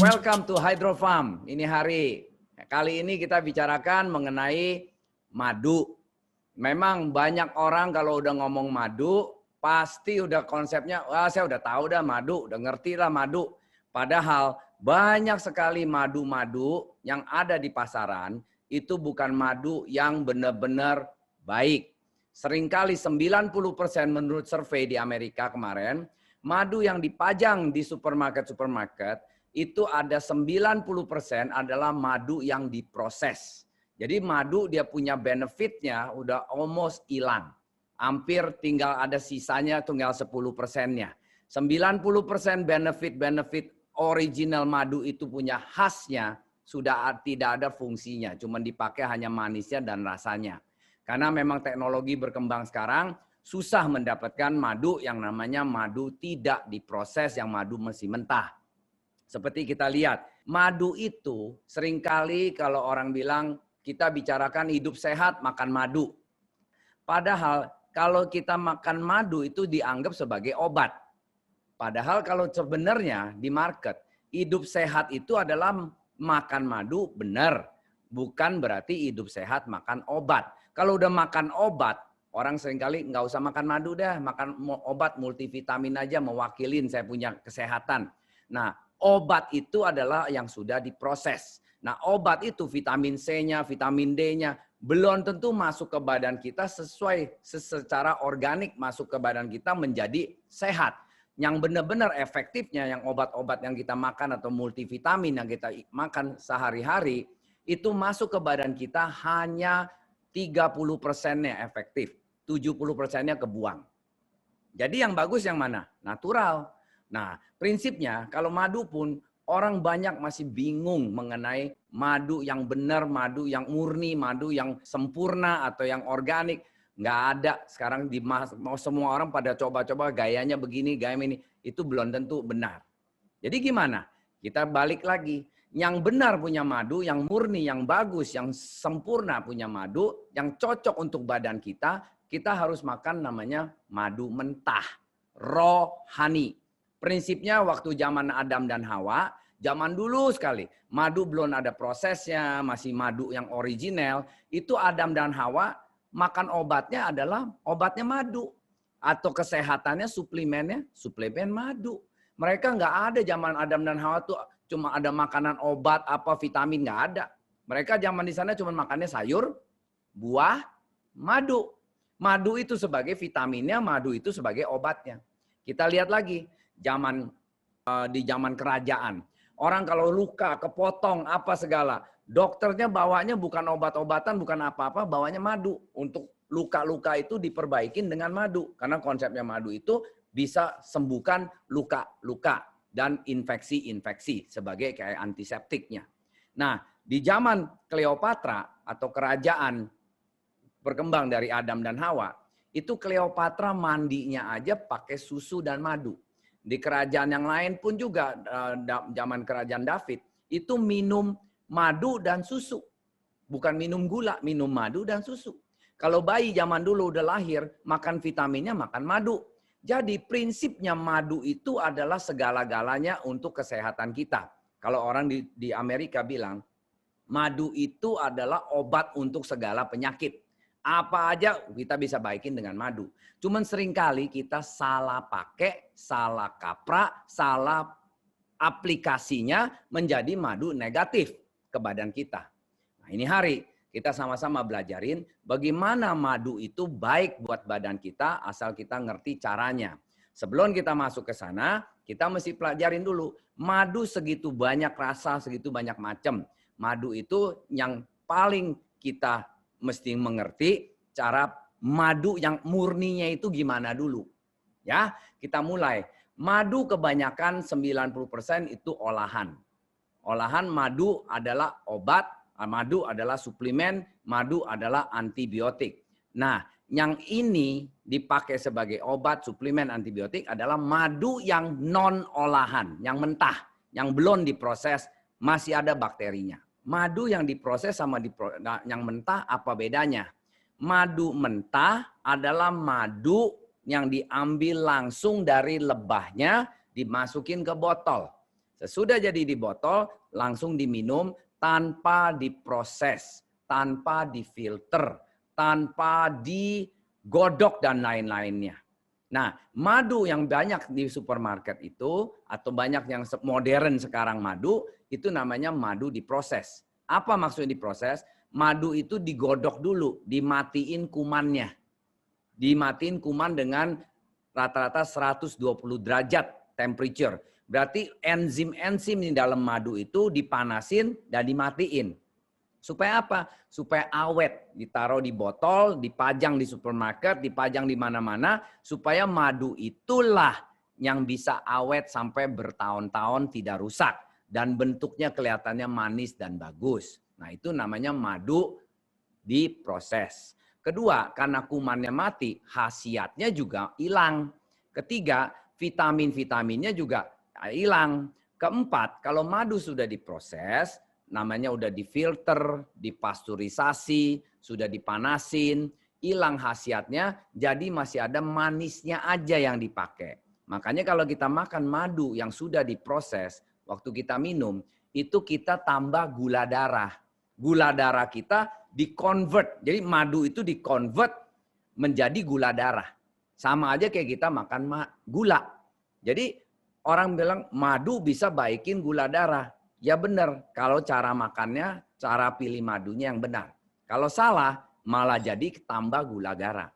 Welcome to Hydro Farm. Ini hari. Kali ini kita bicarakan mengenai madu. Memang banyak orang kalau udah ngomong madu, pasti udah konsepnya, wah saya udah tahu dah madu, udah ngerti lah madu. Padahal banyak sekali madu-madu yang ada di pasaran, itu bukan madu yang benar-benar baik. Seringkali 90% menurut survei di Amerika kemarin, madu yang dipajang di supermarket itu ada 90% adalah madu yang diproses. Jadi madu dia punya benefitnya udah almost hilang. Hampir tinggal ada sisanya tinggal 10%-nya. 90% benefit original madu itu punya khasnya sudah tidak ada fungsinya. Cuma dipakai hanya manisnya dan rasanya. Karena memang teknologi berkembang sekarang, susah mendapatkan madu yang namanya madu tidak diproses, yang madu masih mentah. Seperti kita lihat, madu itu seringkali kalau orang bilang kita bicarakan hidup sehat makan madu. Padahal kalau kita makan madu itu dianggap sebagai obat. Padahal kalau sebenarnya di market, hidup sehat itu adalah makan madu benar. Bukan berarti hidup sehat makan obat. Kalau udah makan obat, orang seringkali nggak usah makan madu deh, makan obat multivitamin aja mewakilin saya punya kesehatan. Nah, obat itu adalah yang sudah diproses. Nah, obat itu vitamin C-nya, vitamin D-nya belum tentu masuk ke badan kita secara organik masuk ke badan kita menjadi sehat. Yang benar-benar efektifnya yang obat-obat yang kita makan atau multivitamin yang kita makan sehari-hari itu masuk ke badan kita hanya 30%-nya efektif. 70%-nya kebuang. Jadi yang bagus yang mana? Natural. Nah, prinsipnya kalau madu pun orang banyak masih bingung mengenai madu yang benar, madu yang murni, madu yang sempurna atau yang organik. Nggak ada. Sekarang mau semua orang pada coba-coba gayanya begini, gaya ini. Itu belum tentu benar. Jadi gimana? Kita balik lagi. Yang benar punya madu, yang murni, yang bagus, yang sempurna punya madu, yang cocok untuk badan kita, kita harus makan namanya madu mentah. Raw honey. Prinsipnya waktu zaman Adam dan Hawa, zaman dulu sekali, madu belum ada prosesnya, masih madu yang original, itu Adam dan Hawa makan obatnya adalah obatnya madu. Atau kesehatannya suplemen madu. Mereka nggak ada zaman Adam dan Hawa tuh cuma ada makanan obat, apa vitamin, nggak ada. Mereka zaman di sana cuma makannya sayur, buah, madu. Madu itu sebagai vitaminnya, madu itu sebagai obatnya. Kita lihat lagi. Di zaman kerajaan. Orang kalau luka, kepotong, apa segala. Dokternya bawanya bukan obat-obatan, bukan apa-apa, bawanya madu. Untuk luka-luka itu diperbaikin dengan madu. Karena konsepnya madu itu bisa sembuhkan luka-luka dan infeksi-infeksi sebagai kayak antiseptiknya. Nah, di zaman Cleopatra atau kerajaan berkembang dari Adam dan Hawa, itu Cleopatra mandinya aja pakai susu dan madu. Di kerajaan yang lain pun juga zaman kerajaan David itu minum madu dan susu. Bukan minum gula, minum madu dan susu. Kalau bayi zaman dulu udah lahir, makan vitaminnya makan madu. Jadi prinsipnya madu itu adalah segala-galanya untuk kesehatan kita. Kalau orang di Amerika bilang, madu itu adalah obat untuk segala penyakit. Apa aja kita bisa baikin dengan madu. Cuman seringkali kita salah pakai, salah kaprah, salah aplikasinya menjadi madu negatif ke badan kita. Nah, ini hari kita sama-sama belajarin bagaimana madu itu baik buat badan kita asal kita ngerti caranya. Sebelum kita masuk ke sana, kita mesti pelajarin dulu. Madu segitu banyak rasa, segitu banyak macam. Madu itu yang paling kita mesti mengerti cara madu yang murninya itu gimana dulu. Ya, kita mulai. Madu kebanyakan 90% itu olahan. Olahan madu adalah obat, madu adalah suplemen, madu adalah antibiotik. Nah, yang ini dipakai sebagai obat, suplemen, antibiotik adalah madu yang non olahan, yang mentah, yang belum diproses, masih ada bakterinya. Madu yang diproses sama yang mentah apa bedanya? Madu mentah adalah madu yang diambil langsung dari lebahnya, dimasukin ke botol. Sesudah jadi di botol, langsung diminum tanpa diproses, tanpa difilter, tanpa digodok dan lain-lainnya. Nah, madu yang banyak di supermarket itu, atau banyak yang modern sekarang madu, itu namanya madu diproses. Apa maksudnya diproses? Madu itu digodok dulu, dimatiin kumannya. Dimatiin kuman dengan rata-rata 120 derajat temperature. Berarti enzim-enzim di dalam madu itu dipanasin dan dimatiin. Supaya apa? Supaya awet. Ditaruh di botol, dipajang di supermarket, dipajang di mana-mana. Supaya madu itulah yang bisa awet sampai bertahun-tahun tidak rusak. Dan bentuknya kelihatannya manis dan bagus. Nah itu namanya madu diproses. Kedua, karena kumannya mati, khasiatnya juga hilang. Ketiga, vitamin-vitaminnya juga hilang. Keempat, kalau madu sudah diproses, namanya udah difilter, dipasteurisasi, sudah dipanasin, hilang khasiatnya, jadi masih ada manisnya aja yang dipakai. Makanya kalau kita makan madu yang sudah diproses, waktu kita minum, itu kita tambah gula darah. Gula darah kita di-convert. Jadi madu itu di-convert menjadi gula darah. Sama aja kayak kita makan gula. Jadi orang bilang madu bisa baikin gula darah. Ya benar, kalau cara makannya, cara pilih madunya yang benar. Kalau salah, malah jadi tambah gula darah.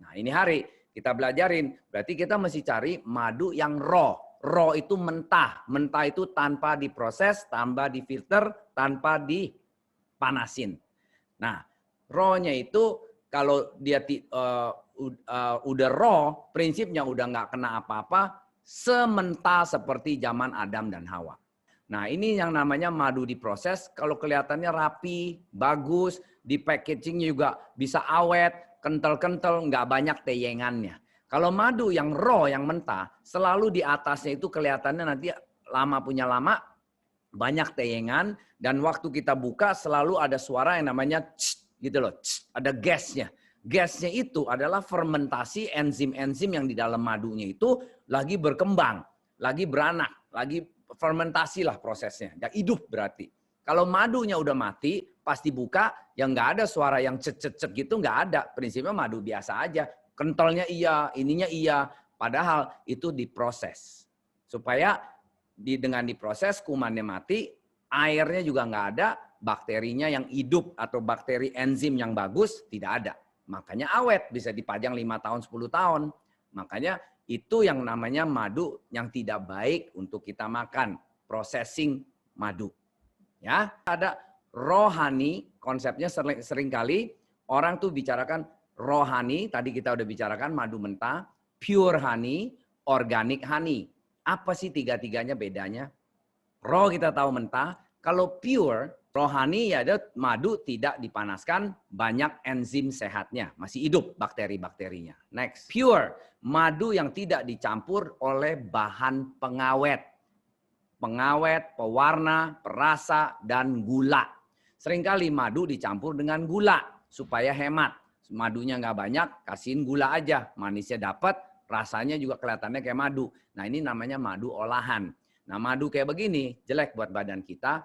Nah ini hari kita belajarin, berarti kita mesti cari madu yang raw. Raw itu mentah. Mentah itu tanpa diproses, tanpa difilter, tanpa dipanasin. Nah raw-nya itu kalau dia udah raw, prinsipnya udah nggak kena apa-apa, sementah seperti zaman Adam dan Hawa. Nah ini yang namanya madu diproses, kalau kelihatannya rapi, bagus, di packagingnya juga bisa awet, kental-kental, nggak banyak teyengannya. Kalau madu yang raw, yang mentah, selalu di atasnya itu kelihatannya nanti lama punya lama, banyak teyengan, dan waktu kita buka selalu ada suara yang namanya tss, gitu loh, tss, ada gasnya. Gasnya itu adalah fermentasi enzim-enzim yang di dalam madunya itu lagi berkembang, lagi beranak, lagi fermentasi lah prosesnya, yang hidup berarti. Kalau madunya udah mati, pas dibuka, yang nggak ada suara yang cet-cet gitu, nggak ada. Prinsipnya madu biasa aja. Kentalnya iya, ininya iya. Padahal itu diproses. Supaya dengan diproses, kumannya mati, airnya juga nggak ada, bakterinya yang hidup atau bakteri enzim yang bagus tidak ada. Makanya awet, bisa dipajang 5 tahun, 10 tahun. Makanya itu yang namanya madu yang tidak baik untuk kita makan, processing madu. Ya, ada rohani, konsepnya sering kali orang tuh bicarakan rohani, tadi kita udah bicarakan madu mentah, pure honey, organic honey. Apa sih tiga-tiganya bedanya? Raw kita tahu mentah, kalau pure, rohani ya ada madu tidak dipanaskan, banyak enzim sehatnya, masih hidup bakteri-bakterinya. Next, pure, madu yang tidak dicampur oleh bahan pengawet. Pengawet, pewarna, perasa, dan gula. Seringkali madu dicampur dengan gula supaya hemat. Madunya nggak banyak, kasihin gula aja. Manisnya dapat, rasanya juga kelihatannya kayak madu. Nah ini namanya madu olahan. Nah madu kayak begini jelek buat badan kita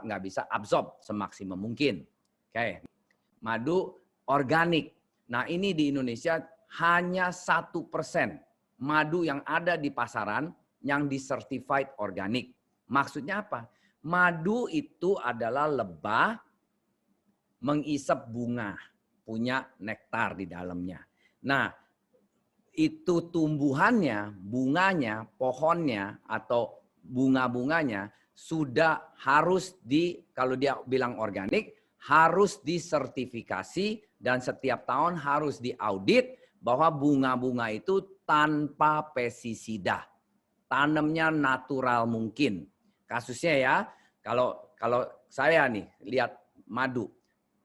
nggak bisa absorb semaksimum mungkin. Oke, madu organik. Nah ini di Indonesia hanya 1% madu yang ada di pasaran yang disertified organik. Maksudnya apa? Madu itu adalah lebah mengisap bunga, punya nektar di dalamnya. Nah itu tumbuhannya, bunganya, pohonnya atau bunga-bunganya sudah harus kalau dia bilang organik, harus disertifikasi dan setiap tahun harus diaudit bahwa bunga-bunga itu tanpa pestisida. Tanamnya natural mungkin. Kasusnya ya, kalau saya nih lihat madu,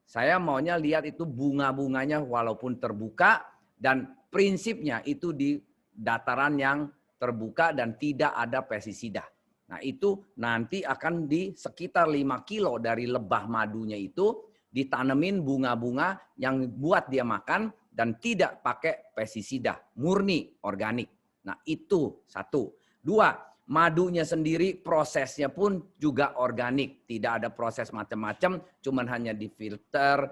saya maunya lihat itu bunga-bunganya walaupun terbuka dan prinsipnya itu di dataran yang terbuka dan tidak ada pestisida. Nah itu nanti akan di sekitar 5 kilo dari lebah madunya itu ditanemin bunga-bunga yang buat dia makan dan tidak pakai pestisida, murni organik. Nah itu satu. Dua, Madunya sendiri prosesnya pun juga organik. Tidak ada proses macam-macam, cuman hanya difilter,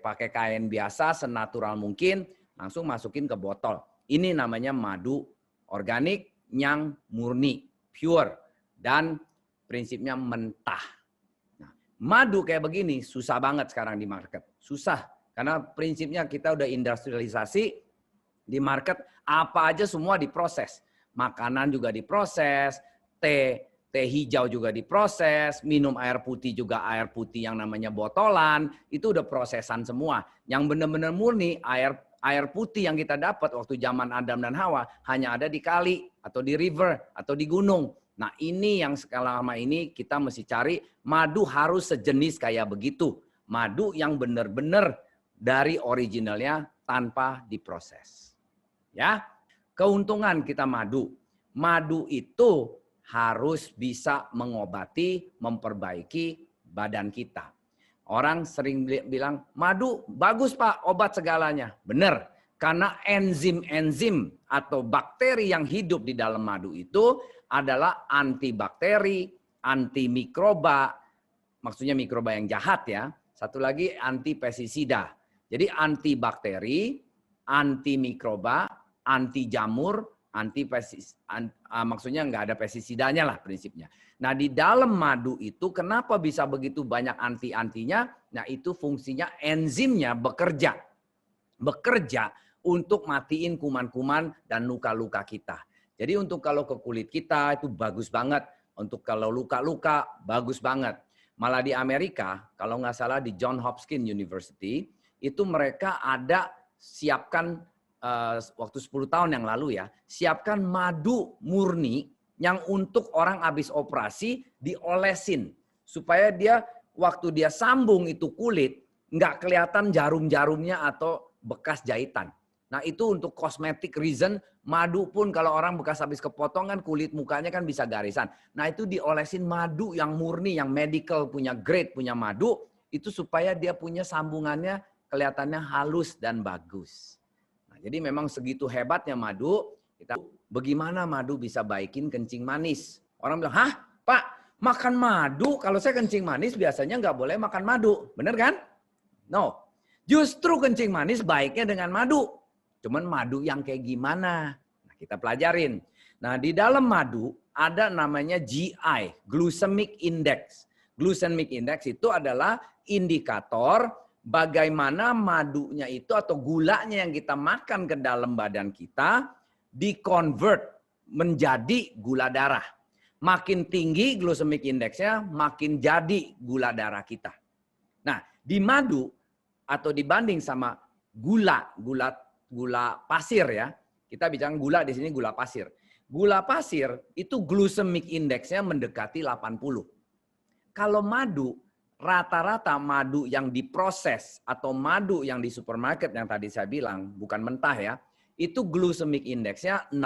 pakai kain biasa, senatural mungkin, langsung masukin ke botol. Ini namanya madu organik yang murni, pure, dan prinsipnya mentah. Nah, madu kayak begini susah banget sekarang di market. Susah, karena prinsipnya kita udah industrialisasi, di market apa aja semua diproses. Makanan juga diproses, teh hijau juga diproses, minum air putih juga air putih yang namanya botolan, itu udah prosesan semua. Yang benar-benar murni air putih yang kita dapat waktu zaman Adam dan Hawa hanya ada di kali atau di river atau di gunung. Nah, ini yang selama ini kita mesti cari, madu harus sejenis kayak begitu. Madu yang benar-benar dari originalnya tanpa diproses. Ya. Keuntungan kita madu. Madu itu harus bisa mengobati, memperbaiki badan kita. Orang sering bilang, madu bagus Pak, obat segalanya. Benar, karena enzim-enzim atau bakteri yang hidup di dalam madu itu adalah antibakteri, antimikroba, maksudnya mikroba yang jahat ya. Satu lagi anti pestisida. Jadi antibakteri, antimikroba, anti jamur, maksudnya nggak ada pestisidanya lah prinsipnya. Nah di dalam madu itu kenapa bisa begitu banyak anti-antinya? Nah itu fungsinya enzimnya bekerja untuk matiin kuman-kuman dan luka-luka kita. Jadi untuk kalau ke kulit kita itu bagus banget. Untuk kalau luka-luka bagus banget. Malah di Amerika, kalau nggak salah di Johns Hopkins University, itu mereka ada siapkan waktu 10 tahun yang lalu ya, siapkan madu murni yang untuk orang habis operasi diolesin. Supaya dia waktu dia sambung itu kulit, nggak kelihatan jarum-jarumnya atau bekas jahitan. Nah itu untuk cosmetic reason, madu pun kalau orang bekas habis kepotong kan kulit mukanya kan bisa garisan. Nah itu diolesin madu yang murni, yang medical punya grade, punya madu, itu supaya dia punya sambungannya kelihatannya halus dan bagus. Jadi memang segitu hebatnya madu. Bagaimana madu bisa baikin kencing manis? Orang bilang, hah Pak, makan madu? Kalau saya kencing manis biasanya nggak boleh makan madu. Bener kan? No. Justru kencing manis baiknya dengan madu. Cuman madu yang kayak gimana? Nah, kita pelajarin. Nah di dalam madu ada namanya GI, Glycemic Index. Glycemic Index itu adalah indikator bagaimana madunya itu atau gulanya yang kita makan ke dalam badan kita di-convert menjadi gula darah. Makin tinggi glycemic indexnya, makin jadi gula darah kita. Nah, di madu atau dibanding sama gula pasir ya. Kita bicara gula di sini gula pasir. Gula pasir itu glycemic indexnya mendekati 80. Kalau madu rata-rata madu yang diproses atau madu yang di supermarket yang tadi saya bilang, bukan mentah ya, itu glycemic indeksnya 60.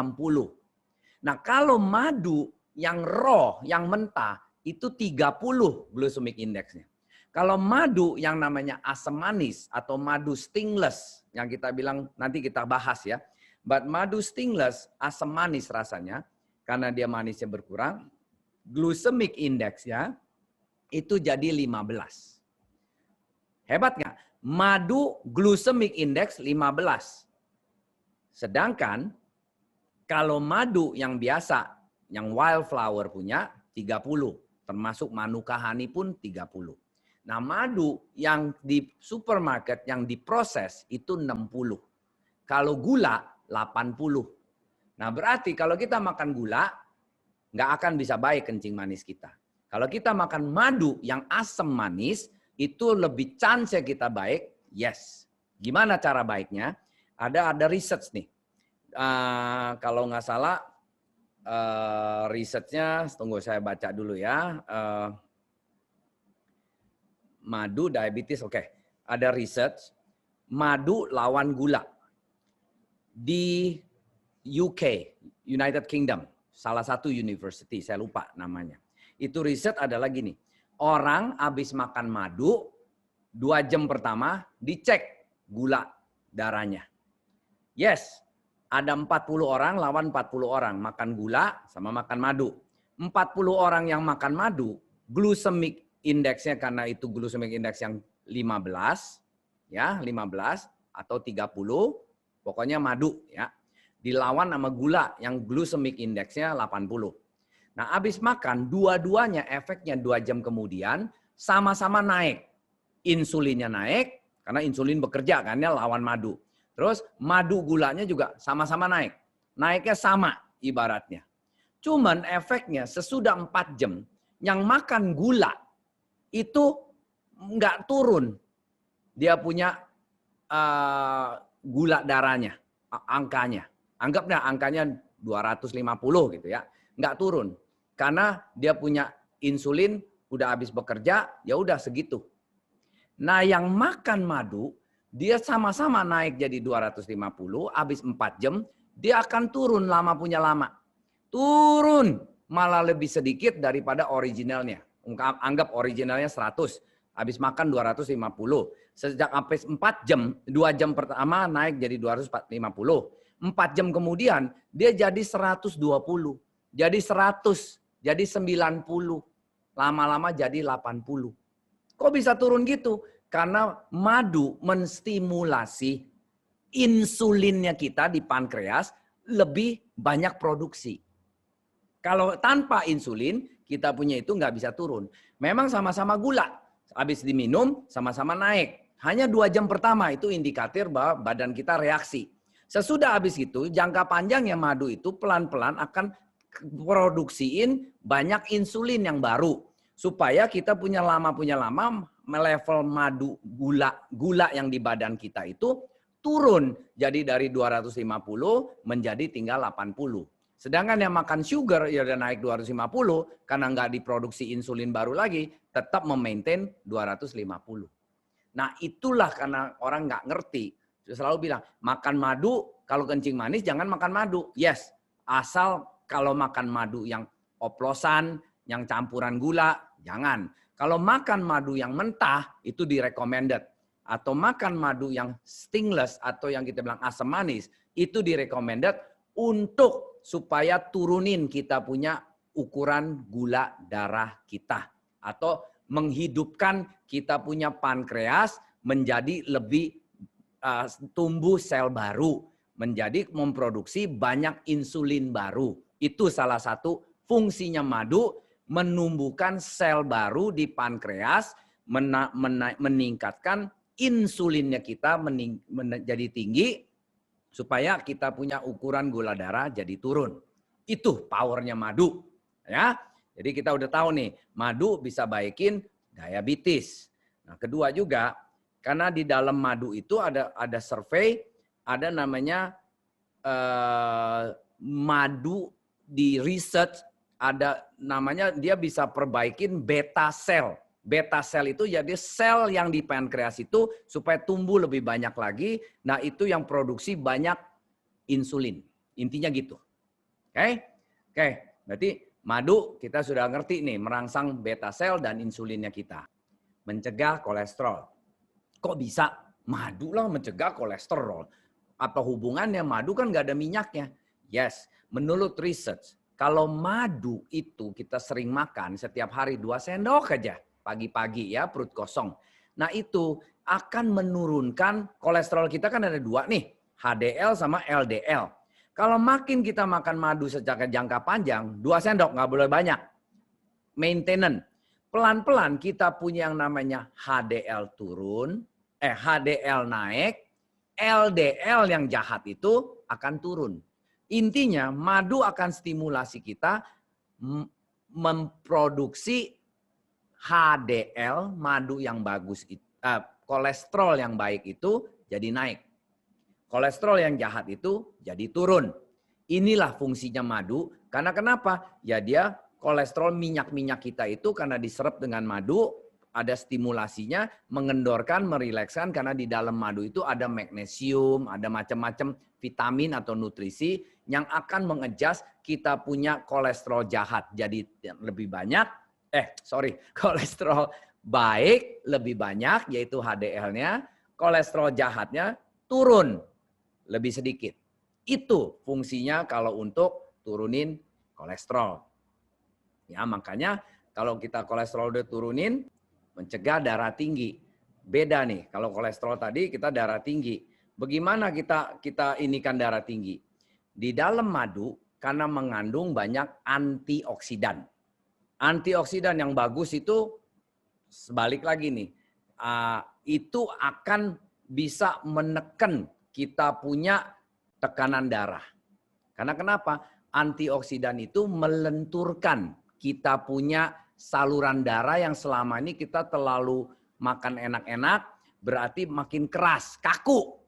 Nah kalau madu yang raw, yang mentah, itu 30 glycemic indeksnya. Kalau madu yang namanya asam manis atau madu stingless, yang kita bilang nanti kita bahas ya, but madu stingless, asam manis rasanya, karena dia manisnya berkurang, glycemic indeksnya itu jadi 15. Hebat nggak? Madu glycemic index 15. Sedangkan kalau madu yang biasa, yang wildflower punya 30. Termasuk Manuka Honey pun 30. Nah madu yang di supermarket yang diproses itu 60. Kalau gula 80. Nah berarti kalau kita makan gula, nggak akan bisa baik kencing manis kita. Kalau kita makan madu yang asam manis, itu lebih chance kita baik, yes. Gimana cara baiknya? Ada research nih. Kalau nggak salah, researchnya, tunggu saya baca dulu ya. Madu, diabetes, oke. Ada research, madu lawan gula. Di UK, United Kingdom, salah satu university, saya lupa namanya. Itu riset adalah gini, orang habis makan madu, 2 jam pertama dicek gula darahnya. Yes, Ada 40 orang lawan 40 orang. Makan gula sama makan madu. 40 orang yang makan madu, glucemic indeksnya karena itu glucemic indeks yang 15, ya 15 atau 30, pokoknya madu ya. Dilawan sama gula yang glucemic indeksnya 80. Nah habis makan, dua-duanya efeknya 2 jam kemudian sama-sama naik. Insulinnya naik, karena insulin bekerja kan ya lawan madu. Terus madu gulanya juga sama-sama naik. Naiknya sama ibaratnya. Cuman efeknya sesudah 4 jam, yang makan gula itu nggak turun. Dia punya gula darahnya, angkanya. Anggaplah angkanya 250 gitu ya. Nggak turun. Karena dia punya insulin, udah habis bekerja, ya udah segitu. Nah yang makan madu, dia sama-sama naik jadi 250, habis 4 jam, dia akan turun lama punya lama. Turun malah lebih sedikit daripada originalnya. Anggap originalnya 100, habis makan 250. Sejak habis 4 jam, 2 jam pertama naik jadi 250. 4 jam kemudian dia jadi 120, jadi 100, jadi 90. Lama-lama jadi 80. Kok bisa turun gitu? Karena madu menstimulasi insulinnya kita di pankreas lebih banyak produksi. Kalau tanpa insulin, kita punya itu nggak bisa turun. Memang sama-sama gula. Habis diminum, sama-sama naik. Hanya 2 jam pertama itu indikator bahwa badan kita reaksi. Sesudah habis itu, jangka panjangnya madu itu pelan-pelan akan produksiin banyak insulin yang baru. Supaya kita punya lama level madu gula yang di badan kita itu turun. Jadi dari 250 menjadi tinggal 80. Sedangkan yang makan sugar ya udah naik 250 karena nggak diproduksi insulin baru lagi, tetap memaintain 250. Nah itulah karena orang nggak ngerti. Saya selalu bilang, makan madu kalau kencing manis jangan makan madu. Yes, asal kalau makan madu yang oplosan, yang campuran gula, jangan. Kalau makan madu yang mentah, itu recommended. Atau makan madu yang stingless, atau yang kita bilang asam manis, itu recommended untuk supaya turunin kita punya ukuran gula darah kita. Atau menghidupkan kita punya pankreas menjadi lebih tumbuh sel baru. Menjadi memproduksi banyak insulin baru. Itu salah satu fungsinya madu, menumbuhkan sel baru di pankreas, meningkatkan insulinnya kita menjadi tinggi, supaya kita punya ukuran gula darah jadi turun. Itu powernya madu. Ya, jadi kita udah tahu nih, madu bisa baikin diabetes. Nah, kedua juga, karena di dalam madu itu ada survei, ada namanya madu di research, ada namanya dia bisa perbaikin beta cell. Beta cell itu jadi sel yang di pankreas itu supaya tumbuh lebih banyak lagi. Nah itu yang produksi banyak insulin. Intinya gitu. Oke, berarti madu kita sudah ngerti nih, merangsang beta cell dan insulinnya kita. Mencegah kolesterol. Kok bisa? Madu lah mencegah kolesterol. Apa hubungannya? Madu kan nggak ada minyaknya. Yes, menurut research, kalau madu itu kita sering makan setiap hari 2 sendok aja. Pagi-pagi ya, perut kosong. Nah itu akan menurunkan kolesterol kita kan ada 2 nih. HDL sama LDL. Kalau makin kita makan madu secara jangka panjang, 2 sendok, nggak boleh banyak. Maintenance. Pelan-pelan kita punya yang namanya HDL turun, HDL naik, LDL yang jahat itu akan turun. Intinya madu akan stimulasi kita memproduksi HDL, madu yang bagus, kolesterol yang baik itu jadi naik. Kolesterol yang jahat itu jadi turun. Inilah fungsinya madu. Karena kenapa? Ya dia kolesterol minyak-minyak kita itu karena diserap dengan madu, ada stimulasinya, mengendorkan, merilekskan karena di dalam madu itu ada magnesium, ada macam-macam vitamin atau nutrisi yang akan mengejas kita punya kolesterol jahat jadi lebih banyak, kolesterol baik lebih banyak yaitu HDL-nya, kolesterol jahatnya turun lebih sedikit. Itu fungsinya kalau untuk turunin kolesterol. Ya, makanya kalau kita kolesterol udah turunin, mencegah darah tinggi. Beda nih, kalau kolesterol tadi kita darah tinggi. Bagaimana kita inikan darah tinggi? Di dalam madu karena mengandung banyak antioksidan. Antioksidan yang bagus itu sebalik lagi nih, itu akan bisa menekan kita punya tekanan darah. Karena kenapa? Antioksidan itu melenturkan kita punya saluran darah yang selama ini kita terlalu makan enak-enak, berarti makin keras, kaku.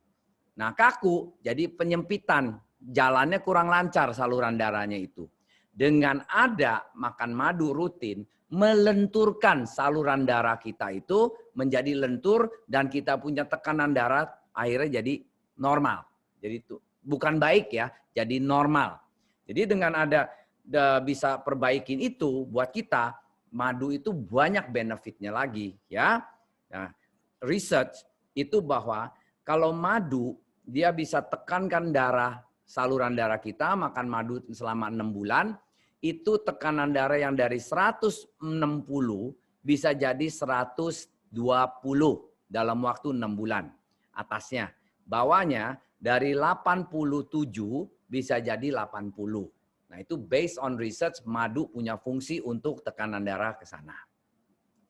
Nah, kaku jadi penyempitan, jalannya kurang lancar saluran darahnya itu. Dengan ada makan madu rutin, melenturkan saluran darah kita itu menjadi lentur dan kita punya tekanan darah akhirnya jadi normal. Jadi itu bukan baik ya, jadi normal. Jadi dengan ada bisa perbaikin itu buat kita, madu itu banyak benefitnya lagi ya. Nah, research itu bahwa kalau madu dia bisa tekankan darah, saluran darah kita, makan madu selama 6 bulan, itu tekanan darah yang dari 160 bisa jadi 120 dalam waktu 6 bulan atasnya. Bawahnya dari 87 bisa jadi 80. Nah itu based on research, madu punya fungsi untuk tekanan darah ke sana.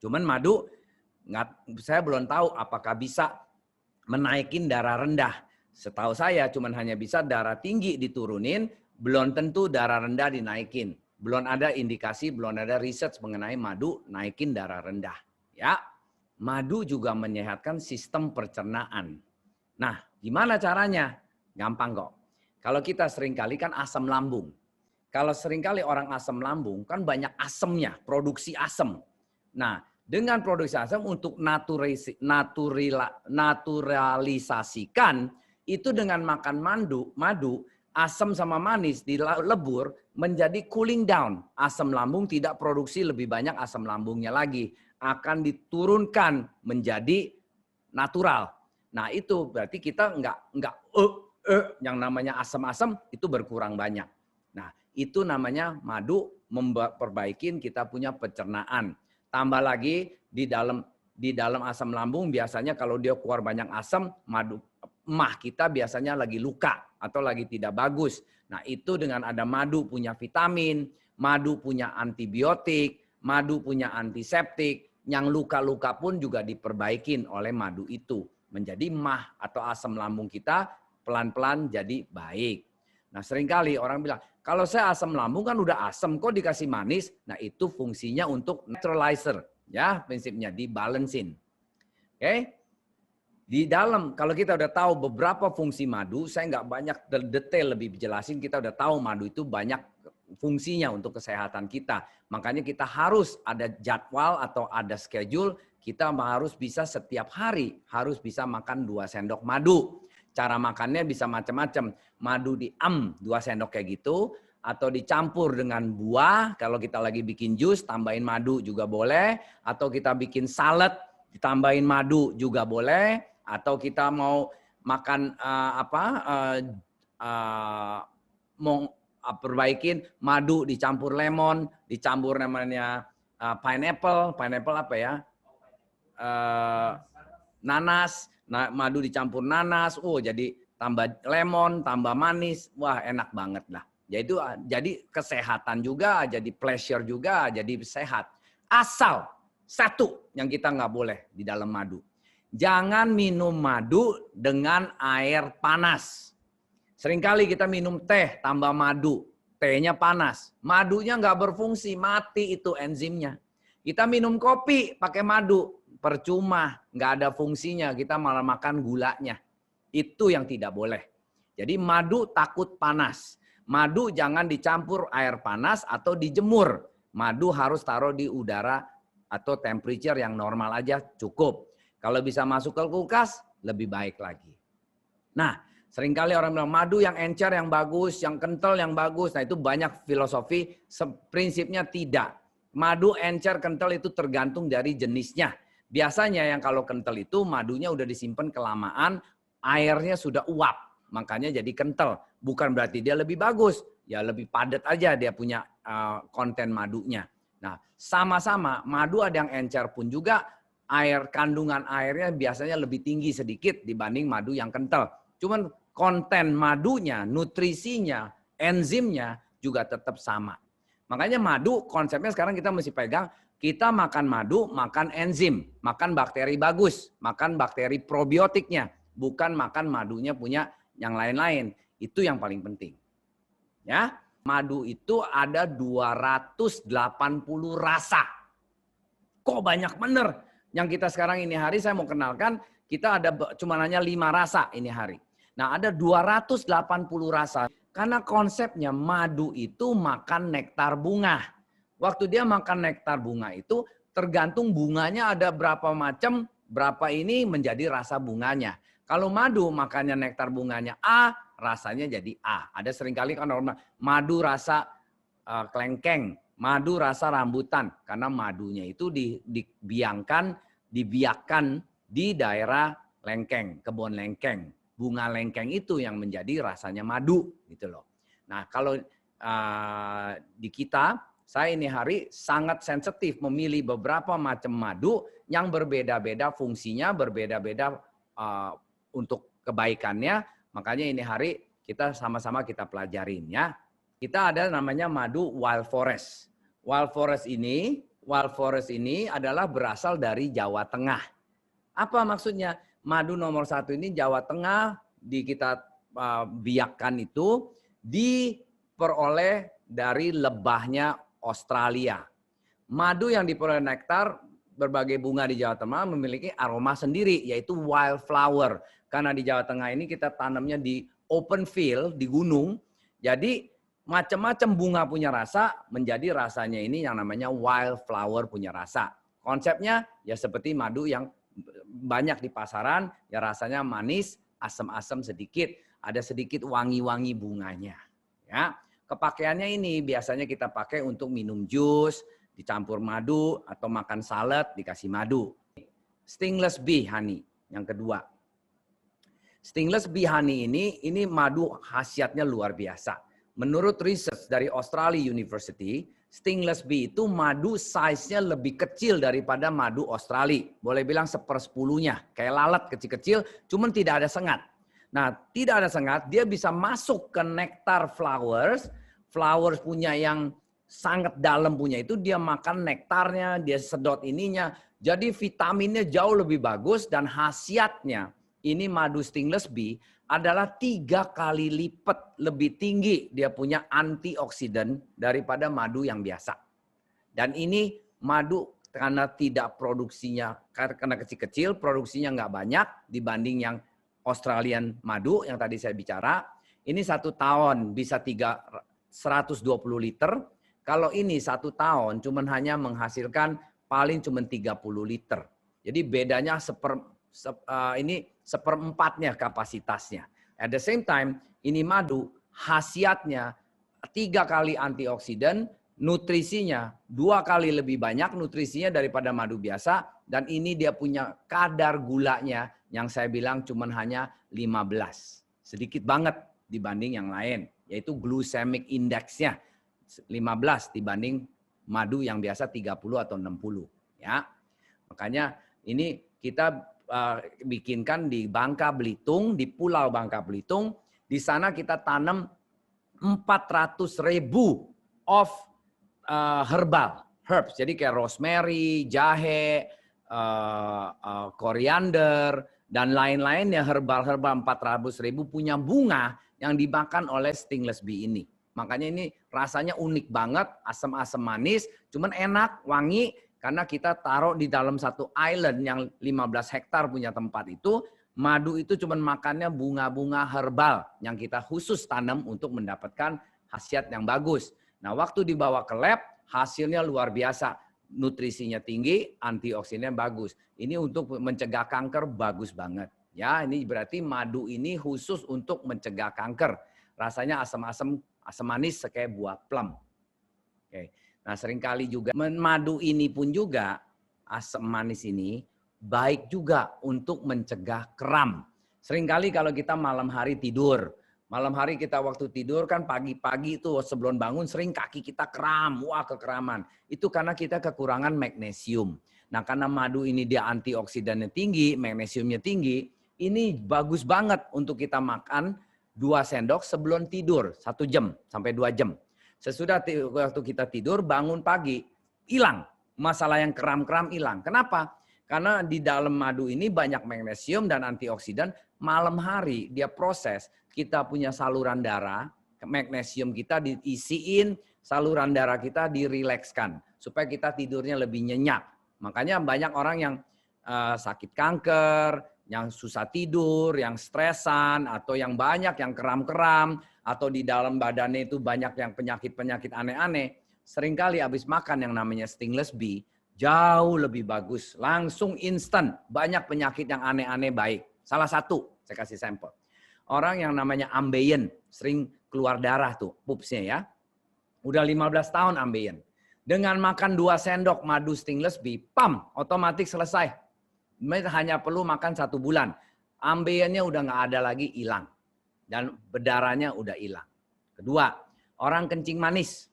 Cuman madu, saya belum tahu apakah bisa menaikin darah rendah. Setahu saya cuman hanya bisa darah tinggi diturunin, belum tentu darah rendah dinaikin. Belum ada indikasi, belum ada research mengenai madu naikin darah rendah. Ya, madu juga menyehatkan sistem pencernaan. Nah, gimana caranya? Gampang kok. Kalau kita seringkali kan asam lambung. Kalau seringkali orang asam lambung kan banyak asemnya, produksi asam. Nah, dengan produksi asam untuk naturalisasikan itu dengan makan madu, asam sama manis dilebur menjadi cooling down. Asam lambung tidak produksi lebih banyak asam lambungnya lagi. Akan diturunkan menjadi natural. Nah itu berarti kita nggak yang namanya asam-asam itu berkurang banyak. Nah itu namanya madu memperbaikin kita punya pencernaan. Tambah lagi di dalam asam lambung biasanya kalau dia keluar banyak asam, emah kita biasanya lagi luka atau lagi tidak bagus. Nah itu dengan ada madu punya vitamin, madu punya antibiotik, madu punya antiseptik, yang luka-luka pun juga diperbaikin oleh madu itu. Menjadi emah atau asam lambung kita pelan-pelan jadi baik. Nah seringkali orang bilang, kalau saya asam lambung kan udah asam kok dikasih manis. Nah itu fungsinya untuk neutralizer. Ya prinsipnya dibalancein. Oke. Di dalam, kalau kita udah tahu beberapa fungsi madu, saya nggak banyak detail lebih jelasin, kita udah tahu madu itu banyak fungsinya untuk kesehatan kita. Makanya kita harus ada jadwal atau ada schedule, kita harus bisa setiap hari, harus bisa makan 2 sendok madu. Cara makannya bisa macam-macam. Madu 2 sendok kayak gitu, atau dicampur dengan buah, kalau kita lagi bikin jus, tambahin madu juga boleh, atau kita bikin salad, ditambahin madu juga boleh, atau kita mau makan mau perbaikin madu dicampur lemon, dicampur namanya pineapple apa ya? Nanas, madu dicampur nanas, jadi tambah lemon, tambah manis, wah enak banget lah. Jadi kesehatan juga, jadi pleasure juga, jadi sehat. Asal satu yang kita nggak boleh di dalam madu. Jangan minum madu dengan air panas. Seringkali kita minum teh tambah madu. Tehnya panas. Madunya nggak berfungsi, mati itu enzimnya. Kita minum kopi pakai madu. Percuma, nggak ada fungsinya. Kita malah makan gulanya. Itu yang tidak boleh. Jadi madu takut panas. Madu jangan dicampur air panas atau dijemur. Madu harus taruh di udara atau temperature yang normal aja cukup. Kalau bisa masuk ke kulkas, lebih baik lagi. Nah, seringkali orang bilang madu yang encer, yang bagus, yang kental, yang bagus. Nah, itu banyak filosofi. Prinsipnya tidak. Madu encer, kental itu tergantung dari jenisnya. Biasanya yang kalau kental itu madunya udah disimpan kelamaan, airnya sudah uap. makanya jadi kental. Bukan berarti dia lebih bagus, ya lebih padat aja dia punya konten madunya. Nah, sama-sama madu ada yang encer pun juga kandungan airnya biasanya lebih tinggi sedikit dibanding madu yang kental. Cuman konten madunya, nutrisinya, enzimnya juga tetap sama. Makanya madu konsepnya sekarang kita mesti pegang, kita makan madu, makan enzim, makan bakteri bagus, makan bakteri probiotiknya, bukan makan madunya punya yang lain-lain. Itu yang paling penting. Ya, madu itu ada 280 rasa. Kok banyak bener? Yang kita sekarang ini hari saya mau kenalkan, kita ada cuma hanya 5 rasa ini hari. Nah, ada 280 rasa. Karena konsepnya madu itu makan nektar bunga. Waktu dia makan nektar bunga itu tergantung bunganya ada berapa macam, berapa ini menjadi rasa bunganya. Kalau madu makannya nektar bunganya A, rasanya jadi A. Ada seringkali kan orang madu rasa kelengkeng, madu rasa rambutan. Karena madunya itu dibiarkan di daerah lengkeng, kebun lengkeng. Bunga lengkeng itu yang menjadi rasanya madu gitu loh. Nah, kalau di kita, saya ini hari sangat sensitif memilih beberapa macam madu yang berbeda-beda fungsinya, berbeda-beda untuk kebaikannya. Makanya ini hari kita sama-sama kita pelajarin ya. Kita ada namanya madu wild forest. Wild forest ini adalah berasal dari Jawa Tengah. Apa maksudnya? Madu nomor 1 ini Jawa Tengah kita biakkan itu diperoleh dari lebahnya Australia. Madu yang diperoleh nektar berbagai bunga di Jawa Tengah memiliki aroma sendiri yaitu wildflower. Karena di Jawa Tengah ini kita tanamnya di open field, di gunung. Jadi macam-macam bunga punya rasa, menjadi rasanya ini yang namanya wildflower punya rasa. Konsepnya ya seperti madu yang banyak di pasaran, ya rasanya manis, asam-asam sedikit, ada sedikit wangi-wangi bunganya. Ya, kepakaiannya ini biasanya kita pakai untuk minum jus, dicampur madu atau makan salad dikasih madu. Stingless bee honey yang kedua. Stingless bee honey ini madu khasiatnya luar biasa. Menurut research dari Australia University, stingless bee itu madu size-nya lebih kecil daripada madu Australia. Boleh bilang 1/10-nya. Kayak lalat kecil-kecil, cuman tidak ada sengat. Nah, tidak ada sengat, dia bisa masuk ke nektar flowers. Flowers punya yang sangat dalam punya itu, dia makan nektarnya, dia sedot ininya. Jadi vitaminnya jauh lebih bagus dan khasiatnya. Ini madu stingless bee adalah 3 kali lipat lebih tinggi dia punya antioksidan daripada madu yang biasa. Dan ini madu karena tidak produksinya, karena kecil-kecil, produksinya nggak banyak dibanding yang Australian madu yang tadi saya bicara. Ini 1 tahun bisa 120 liter. Kalau ini 1 tahun cuman hanya menghasilkan paling cuman 30 liter. Jadi bedanya seperempatnya kapasitasnya. At the same time, ini madu khasiatnya 3 kali antioksidan, nutrisinya 2 kali lebih banyak nutrisinya daripada madu biasa, dan ini dia punya kadar gulanya yang saya bilang cuman hanya 15. Sedikit banget dibanding yang lain, yaitu glycemic index-nya 15 dibanding madu yang biasa 30 atau 60. Ya. Makanya ini kita bikinkan di Bangka Belitung, di Pulau Bangka Belitung. Di sana kita tanam 400.000 of herbs. Jadi kayak rosemary, jahe, koriander, dan lain-lainnya herbal-herbal 400.000 punya bunga yang dimakan oleh stingless bee ini. Makanya ini rasanya unik banget, asam-asam manis, cuman enak, wangi. Karena kita taruh di dalam satu island yang 15 hektar punya tempat itu, madu itu cuma makannya bunga-bunga herbal yang kita khusus tanam untuk mendapatkan khasiat yang bagus. Nah, waktu dibawa ke lab, hasilnya luar biasa. Nutrisinya tinggi, antioksidannya bagus. Ini untuk mencegah kanker bagus banget. Ya, ini berarti madu ini khusus untuk mencegah kanker. Rasanya asam-asam, asam manis kayak buah plum. Oke. Nah, seringkali juga madu ini pun juga asam manis ini baik juga untuk mencegah kram. Seringkali kalau kita malam hari tidur, malam hari kita waktu tidur kan pagi-pagi itu sebelum bangun sering kaki kita kram, wah kekeraman. Itu karena kita kekurangan magnesium. Nah karena madu ini dia antioksidannya tinggi, magnesiumnya tinggi, ini bagus banget untuk kita makan 2 sendok sebelum tidur, 1 jam sampai 2 jam. Sesudah waktu kita tidur, bangun pagi, hilang. Masalah yang kram-kram hilang. Kenapa? Karena di dalam madu ini banyak magnesium dan antioksidan. Malam hari dia proses, kita punya saluran darah, magnesium kita diisiin, saluran darah kita dirilekskan. Supaya kita tidurnya lebih nyenyak. Makanya banyak orang yang sakit kanker, yang susah tidur, yang stresan, atau yang banyak yang kram-kram, atau di dalam badannya itu banyak yang penyakit-penyakit aneh-aneh. Seringkali habis makan yang namanya Stingless Bee, jauh lebih bagus. Langsung instan. Banyak penyakit yang aneh-aneh baik. Salah satu, saya kasih sampel. Orang yang namanya ambeien, sering keluar darah tuh, pupsnya ya. Udah 15 tahun ambeien. Dengan makan 2 sendok madu Stingless Bee, pam, otomatis selesai. Hanya perlu makan 1 bulan. Ambeiennya udah nggak ada lagi, hilang. Dan berdarahnya udah hilang. Kedua, orang kencing manis.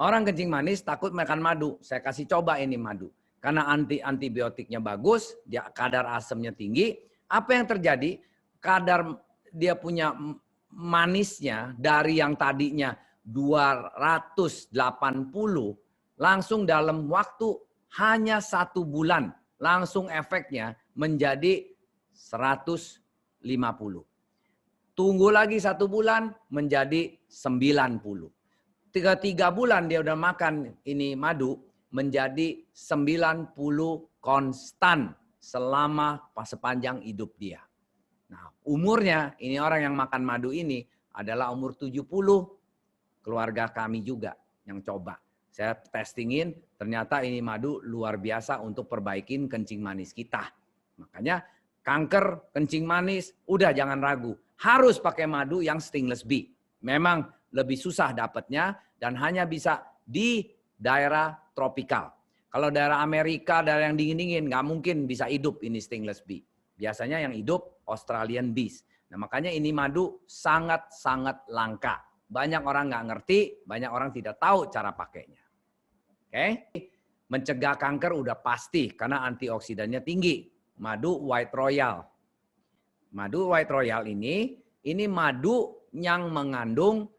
Orang kencing manis takut makan madu. Saya kasih coba ini madu. Karena antibiotiknya bagus, dia kadar asamnya tinggi. Apa yang terjadi? Kadar dia punya manisnya dari yang tadinya 280, langsung dalam waktu hanya 1 bulan. Langsung efeknya menjadi 150. Tunggu lagi 1 bulan menjadi 90. 3 bulan dia udah makan ini madu menjadi 90 konstan selama sepanjang hidup dia. Nah, umurnya ini orang yang makan madu ini adalah umur 70. Keluarga kami juga yang coba. Saya testingin, ternyata ini madu luar biasa untuk perbaikin kencing manis kita. Makanya kanker, kencing manis, udah jangan ragu. Harus pakai madu yang Stingless Bee. Memang lebih susah dapatnya dan hanya bisa di daerah tropikal. Kalau daerah Amerika, daerah yang dingin-dingin, nggak mungkin bisa hidup ini Stingless Bee. Biasanya yang hidup Australian Bees. Nah makanya ini madu sangat-sangat langka. Banyak orang nggak ngerti, banyak orang tidak tahu cara pakainya. Oke, mencegah kanker udah pasti karena antioksidannya tinggi. Madu White Royal. Madu White Royal ini madu yang mengandung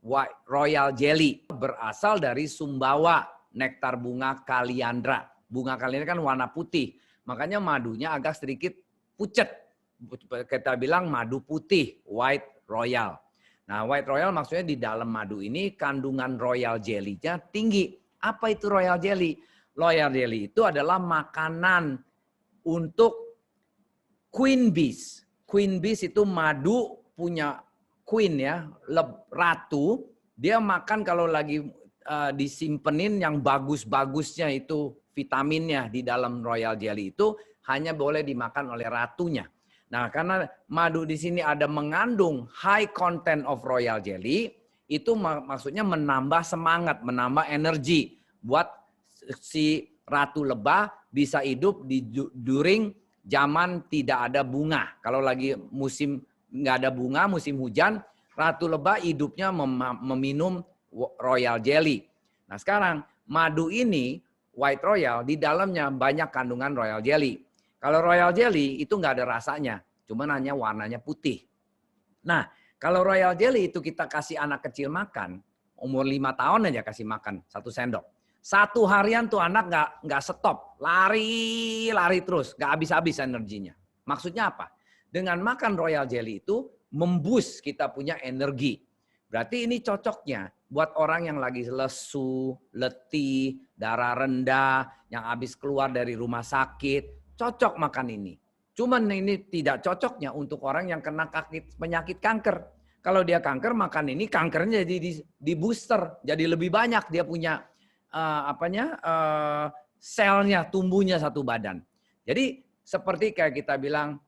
White Royal Jelly. Berasal dari Sumbawa, nektar bunga kaliandra. Bunga kaliandra kan warna putih. Makanya madunya agak sedikit pucat. Kita bilang madu putih, White Royal. Nah, White Royal maksudnya di dalam madu ini kandungan Royal Jelly-nya tinggi. Apa itu Royal Jelly? Royal Jelly itu adalah makanan untuk Queen Bees. Queen Bees itu madu punya queen ya, ratu. Dia makan kalau lagi disimpenin yang bagus-bagusnya itu vitaminnya di dalam Royal Jelly itu hanya boleh dimakan oleh ratunya. Nah, karena madu di sini ada mengandung high content of Royal Jelly, itu maksudnya menambah semangat, menambah energi buat si ratu lebah bisa hidup di during zaman tidak ada bunga. Kalau lagi musim nggak ada bunga, musim hujan, ratu lebah hidupnya meminum Royal Jelly. Nah, sekarang madu ini White Royal di dalamnya banyak kandungan Royal Jelly. Kalau Royal Jelly itu nggak ada rasanya, cuman hanya warnanya putih. Nah, kalau Royal Jelly itu kita kasih anak kecil makan, umur 5 tahun aja kasih makan 1 sendok. 1 harian tuh anak nggak stop, lari terus, nggak habis-habis energinya. Maksudnya apa? Dengan makan Royal Jelly itu memboost kita punya energi. Berarti ini cocoknya buat orang yang lagi lesu, letih, darah rendah, yang habis keluar dari rumah sakit. Cocok makan ini. Cuman ini tidak cocoknya untuk orang yang kena penyakit kanker. Kalau dia kanker, makan ini kankernya jadi di booster. Jadi lebih banyak dia punya selnya, tumbuhnya satu badan. Jadi seperti kayak kita bilang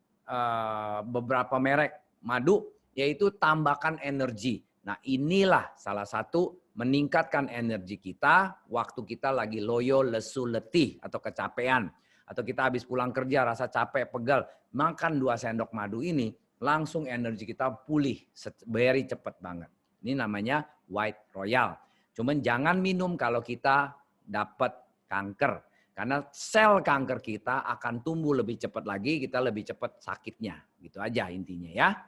beberapa merek madu, yaitu tambahkan energi. Nah inilah salah satu meningkatkan energi kita waktu kita lagi loyo, lesu, letih atau kecapean. atau kita habis pulang kerja rasa capek, pegal, makan 2 sendok madu ini, langsung energi kita pulih very cepat banget. Ini namanya White Royal. Cuman jangan minum kalau kita dapat kanker. Karena sel kanker kita akan tumbuh lebih cepat lagi, kita lebih cepat sakitnya. Gitu aja intinya ya.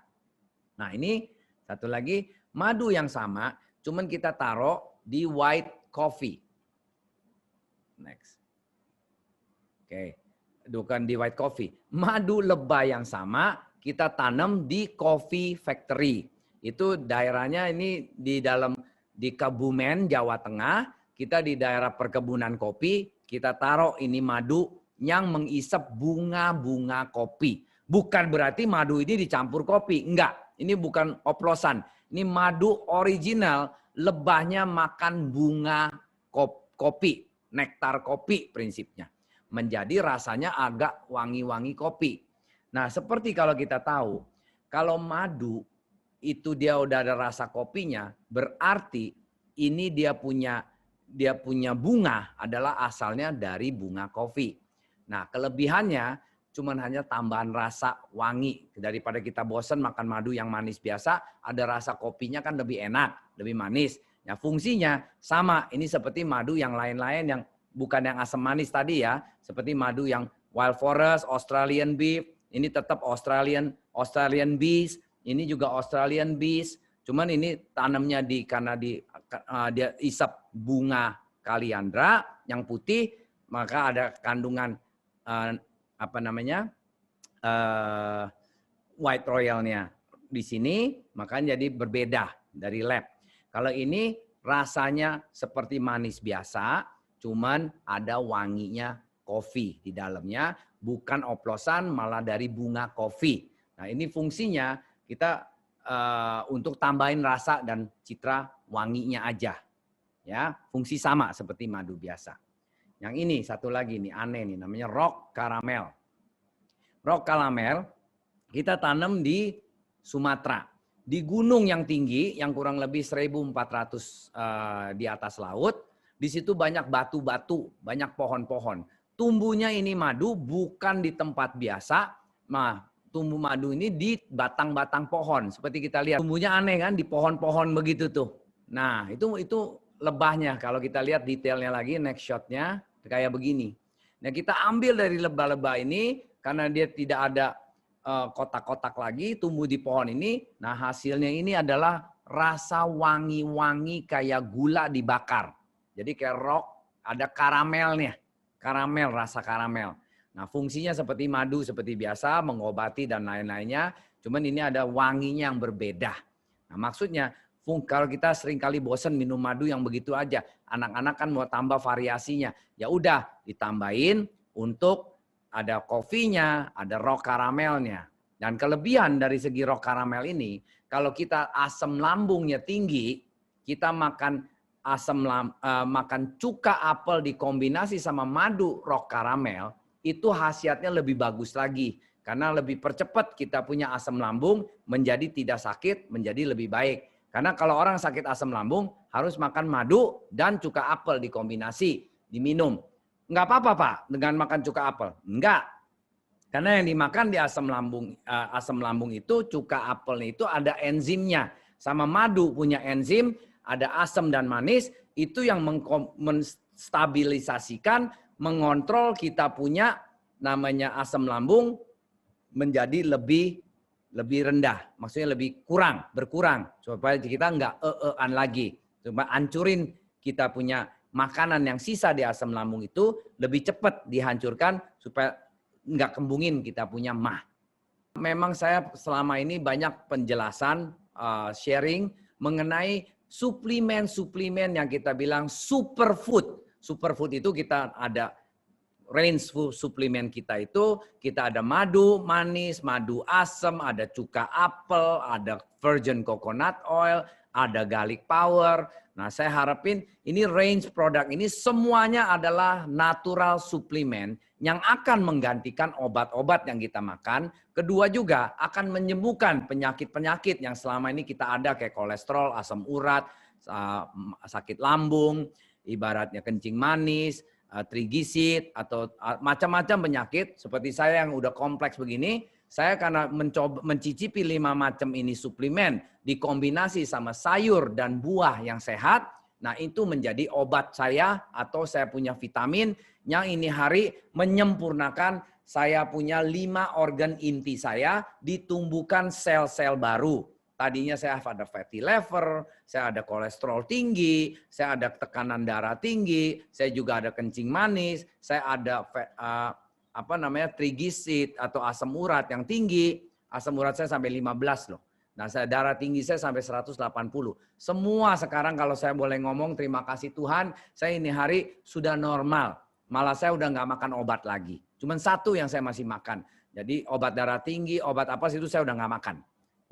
Nah ini satu lagi, madu yang sama, cuman kita taruh di white coffee. Next. Oke, bukan di white coffee. Madu lebah yang sama, kita tanam di coffee factory. Itu daerahnya ini di Kebumen, Jawa Tengah. Kita di daerah perkebunan kopi, kita taruh ini madu yang mengisap bunga-bunga kopi. Bukan berarti madu ini dicampur kopi. Enggak, ini bukan oplosan. Ini madu original, lebahnya makan bunga kopi, nektar kopi prinsipnya. Menjadi rasanya agak wangi-wangi kopi. Nah seperti kalau kita tahu, kalau madu itu dia udah ada rasa kopinya, berarti ini dia punya bunga adalah asalnya dari bunga kopi. Nah kelebihannya cuman hanya tambahan rasa wangi. Daripada kita bosan makan madu yang manis biasa, ada rasa kopinya kan lebih enak, lebih manis. Nah fungsinya sama, ini seperti madu yang lain-lain yang bukan yang asam manis tadi ya. Seperti madu yang Wild Forest, Australian Beef, ini tetap Australian Bees, ini juga Australian Bees. Cuman ini tanamnya karena dia isap bunga kaliandra yang putih, maka ada kandungan White Royalnya di sini, makanya jadi berbeda dari lab. Kalau ini rasanya seperti manis biasa, cuman ada wanginya kopi di dalamnya, bukan oplosan, malah dari bunga kopi. Nah ini fungsinya kita untuk tambahin rasa dan citra wanginya aja. Ya, fungsi sama seperti madu biasa. Yang ini satu lagi nih aneh nih, namanya rock caramel. Rock caramel kita tanam di Sumatera. Di gunung yang tinggi, yang kurang lebih 1.400 di atas laut. Di situ banyak batu-batu, banyak pohon-pohon. Tumbuhnya ini madu bukan di tempat biasa. Nah, tumbuh madu ini di batang-batang pohon. Seperti kita lihat, tumbuhnya aneh kan, di pohon-pohon begitu tuh. Nah, itu lebahnya. Kalau kita lihat detailnya lagi, next shotnya kayak begini. Nah, kita ambil dari lebah-lebah ini, karena dia tidak ada kotak-kotak lagi, tumbuh di pohon ini. Nah, hasilnya ini adalah rasa wangi-wangi kayak gula dibakar. Jadi kayak rock, ada karamelnya. Karamel, rasa karamel. Nah, fungsinya seperti madu, seperti biasa, mengobati dan lain-lainnya. Cuman ini ada wanginya yang berbeda. Nah, maksudnya, kalau kita sering kali bosan minum madu yang begitu aja. Anak-anak kan mau tambah variasinya. Ya udah, ditambahin untuk ada kopinya, ada rock karamelnya. Dan kelebihan dari segi rock karamel ini, kalau kita asam lambungnya tinggi, kita makan makan cuka apel dikombinasi sama madu rock karamel, itu khasiatnya lebih bagus lagi. Karena lebih percepat kita punya asam lambung menjadi tidak sakit, menjadi lebih baik. Karena kalau orang sakit asam lambung harus makan madu dan cuka apel dikombinasi, diminum. Enggak apa-apa Pak dengan makan cuka apel. Enggak. Karena yang dimakan di asam lambung itu cuka apelnya itu ada enzimnya. Sama madu punya enzim, ada asam dan manis, itu yang menstabilisasikan, mengontrol kita punya namanya asam lambung menjadi lebih rendah. Maksudnya lebih berkurang. Supaya kita enggak lagi. Supaya hancurin kita punya makanan yang sisa di asam lambung itu lebih cepat dihancurkan supaya nggak kembungin kita punya mah. Memang saya selama ini banyak penjelasan, sharing mengenai suplemen-suplemen yang kita bilang superfood. Superfood itu kita ada range suplemen kita itu, kita ada madu manis, madu asam, ada cuka apel, ada virgin coconut oil, ada garlic power. Nah, saya harapin ini range produk ini semuanya adalah natural suplemen yang akan menggantikan obat-obat yang kita makan. Kedua juga akan menyembuhkan penyakit-penyakit yang selama ini kita ada kayak kolesterol, asam urat, sakit lambung, ibaratnya kencing manis, trigisit atau macam-macam penyakit seperti saya yang udah kompleks begini, saya karena mencicipi 5 macam ini suplemen dikombinasi sama sayur dan buah yang sehat, nah itu menjadi obat saya atau saya punya vitamin yang ini hari menyempurnakan saya punya 5 organ inti saya ditumbuhkan sel-sel baru. Tadinya saya ada fatty liver, saya ada kolesterol tinggi, saya ada tekanan darah tinggi, saya juga ada kencing manis, saya ada trigisit atau asam urat yang tinggi. Asam urat saya sampai 15 loh. Nah, darah tinggi saya sampai 180. Semua sekarang kalau saya boleh ngomong terima kasih Tuhan, saya ini hari sudah normal. Malah saya udah nggak makan obat lagi. Cuman satu yang saya masih makan. Jadi obat darah tinggi, obat apa sih itu saya udah nggak makan.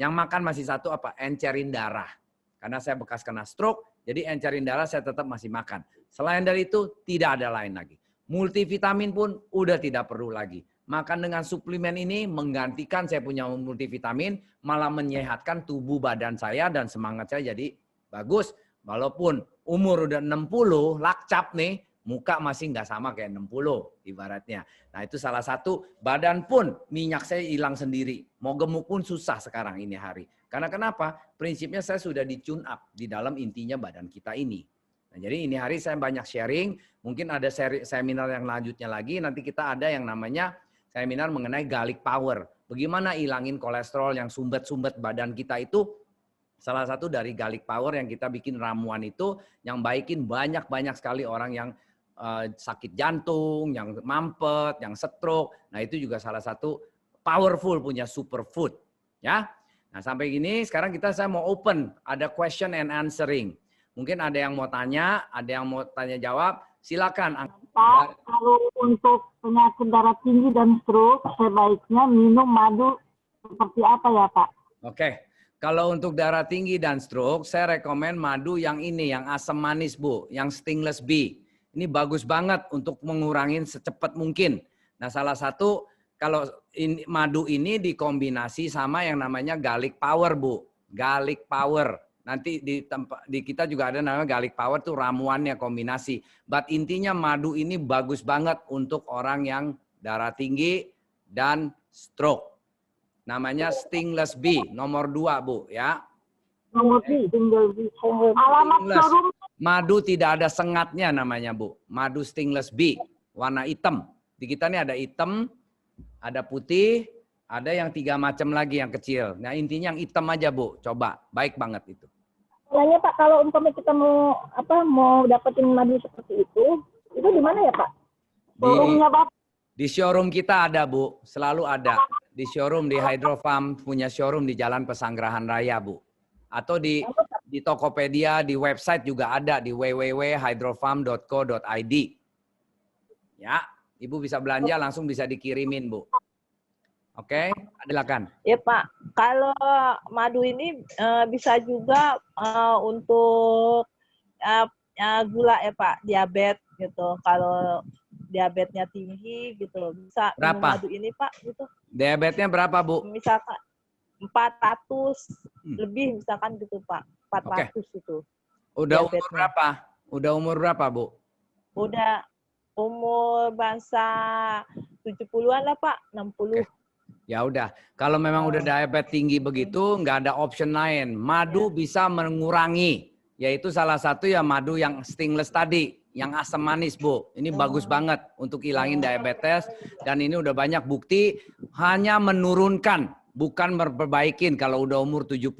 Yang makan masih satu apa? Encerin darah. Karena saya bekas kena stroke, jadi encerin darah saya tetap masih makan. Selain dari itu, tidak ada lain lagi. Multivitamin pun udah tidak perlu lagi. Makan dengan suplemen ini menggantikan saya punya multivitamin, malah menyehatkan tubuh badan saya dan semangat saya jadi bagus. Walaupun umur udah 60, lakcap nih, muka masih nggak sama kayak 60 ibaratnya. Nah itu salah satu, badan pun minyak saya hilang sendiri. Mau gemuk pun susah sekarang ini hari. Karena kenapa? Prinsipnya saya sudah di-tune up di dalam intinya badan kita ini. Nah, jadi ini hari saya banyak sharing, mungkin ada seminar yang lanjutnya lagi, nanti kita ada yang namanya seminar mengenai garlic power. Bagaimana hilangin kolesterol yang sumbat-sumbat badan kita itu. Salah satu dari garlic power yang kita bikin ramuan itu, yang baikin banyak-banyak sekali orang yang sakit jantung, yang mampet, yang stroke. Nah itu juga salah satu powerful punya superfood. Ya. Nah sampai gini sekarang saya mau open, ada question and answering. Mungkin ada yang mau tanya, ada yang mau tanya jawab, silakan. Pak, kalau untuk penyakit darah tinggi dan stroke, sebaiknya minum madu seperti apa ya Pak? Oke. Kalau untuk darah tinggi dan stroke, saya rekomen madu yang ini, yang asam manis Bu, yang stainless bee. Ini bagus banget untuk mengurangi secepat mungkin. Nah salah satu, kalau madu ini dikombinasi sama yang namanya garlic power Bu. Garlic power. Nanti di kita juga ada namanya garlic power tuh ramuannya kombinasi. But intinya madu ini bagus banget untuk orang yang darah tinggi dan stroke. Namanya stainless bee, nomor 2 Bu ya. Nomor 2, alamat showroom. Madu tidak ada sengatnya namanya Bu. Madu stainless bee, warna hitam. Di kita ini ada hitam, ada putih, ada yang 3 macam lagi yang kecil. Nah intinya yang hitam aja Bu, coba. Baik banget itu. Nanya Pak, kalau umpamanya kita mau dapetin madu seperti itu di mana ya Pak? Showroomnya Pak? Di showroom kita ada Bu, selalu ada. Di showroom di Hydrofarm, punya showroom di Jalan Pesanggerahan Raya Bu. Atau di Tokopedia, di website juga ada di www.hydrofarm.co.id. Ya, Ibu bisa belanja langsung bisa dikirimin Bu. Oke, silakan. Ya Pak, kalau madu ini bisa juga untuk gula ya Pak, diabetes gitu. Kalau diabetesnya tinggi gitu, bisa minum madu ini Pak gitu. Diabetesnya berapa Bu? Misalkan 400 lebih misalkan gitu Pak, 400 itu. Udah umur berapa? Udah umur berapa Bu? Udah umur bangsa 70-an lah Pak, 60. Ya udah, kalau memang udah diabetes tinggi begitu, nggak ada option lain. Madu bisa mengurangi, yaitu salah satu ya madu yang stainless tadi, yang asam manis Bu. Ini bagus banget untuk hilangin diabetes, dan ini udah banyak bukti hanya menurunkan, bukan memperbaikin kalau udah umur 70.